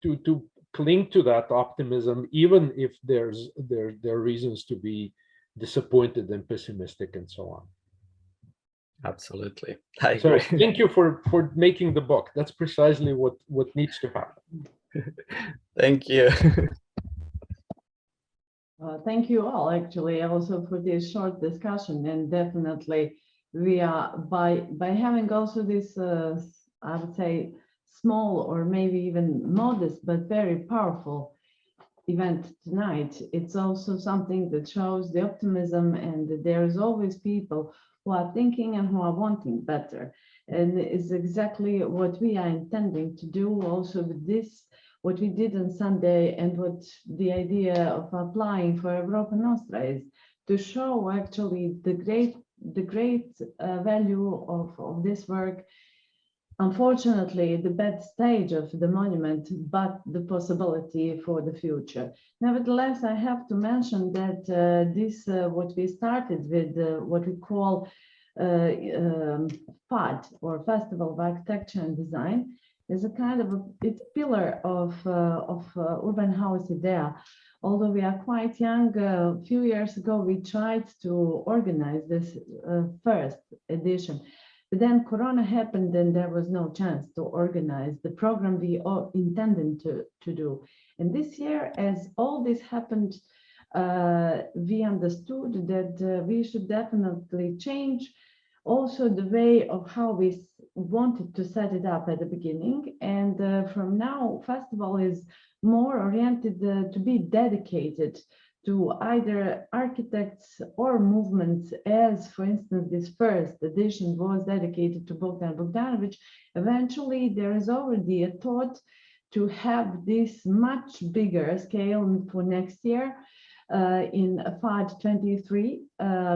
to cling to that optimism, even if there are reasons to be disappointed and pessimistic and so on.
Absolutely, I agree.
So thank you for making the book. That's precisely what needs to happen.
Thank you.
Thank you all, actually, also for this short discussion. And definitely, we are by having also this, I would say, small or maybe even modest but very powerful event tonight. It's also something that shows the optimism, and that there is always people who are thinking and who are wanting better. And it's exactly what we are intending to do also with this, what we did on Sunday, and what the idea of applying for Europa Nostra is, to show actually the great value of this work. Unfortunately, the bad stage of the monument, but the possibility for the future. Nevertheless, I have to mention that this, what we started with, what we call FAD, or Festival of Architecture and Design, is a kind of it's pillar of urban house idea. Although we are quite young, a few years ago we tried to organize this first edition. But then Corona happened and there was no chance to organize the program we all intended to do. And this year, as all this happened, we understood that we should definitely change also the way of how we wanted to set it up at the beginning, and from now, festival is more oriented to be dedicated to either architects or movements, as for instance, this first edition was dedicated to Bogdan Bogdanovic. Eventually, there is already a thought to have this much bigger scale for next year in FAD23,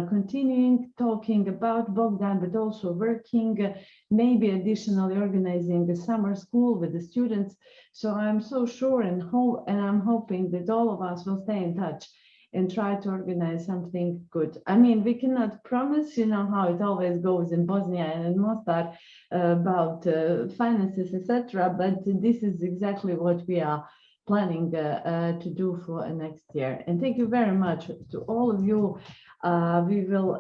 continuing talking about Bogdan, but also working, maybe additionally organizing a summer school with the students. So I'm so sure and I'm hoping that all of us will stay in touch and try to organize something good. I mean, we cannot promise, you know how it always goes in Bosnia and in Mostar about finances, etc. But this is exactly what we are planning to do for next year. And thank you very much to all of you. We will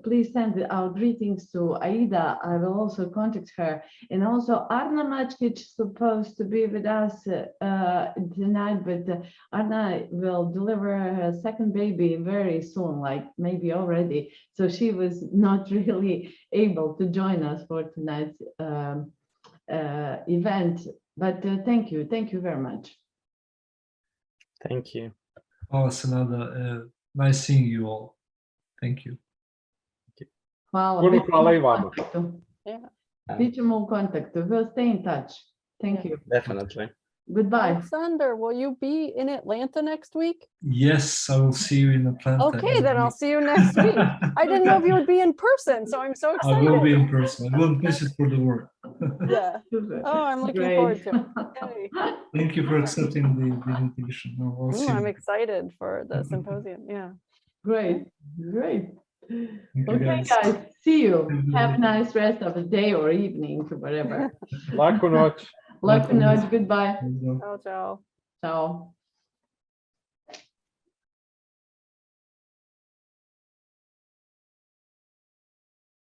please send our greetings to Aida. I will also contact her. And also Arna Mačkić supposed to be with us tonight, but Arna will deliver her second baby very soon, like maybe already. So she was not really able to join us for tonight's event. But thank you very much.
Thank you.
Hvala Senada. Nice seeing you all. Thank you.
Hvala.
Puno
Bit ćemo
hvala i
u
vama.
kontaktu.
Yeah.
Bit ćemo u kontaktu. We'll stay in touch. Thank you.
Definitely.
Goodbye.
Aleksandar, will you be in Atlanta next week?
Yes, I will see you in Atlanta.
Okay, then I'll see you next week. I didn't know if you would be in person, so I'm so
I
excited.
will be in person. I won't miss it for the work.
Yeah. Oh, I'm looking forward to it. Yay.
Thank you for accepting the invitation. I'll see
I'm
you.
excited for the symposium. Yeah.
Great.
Thank you,
Okay, guys. See you. Have a nice rest of the day or evening, whatever.
Laku noć.
Laku noć. Goodbye.
Ciao, ciao.
Ciao.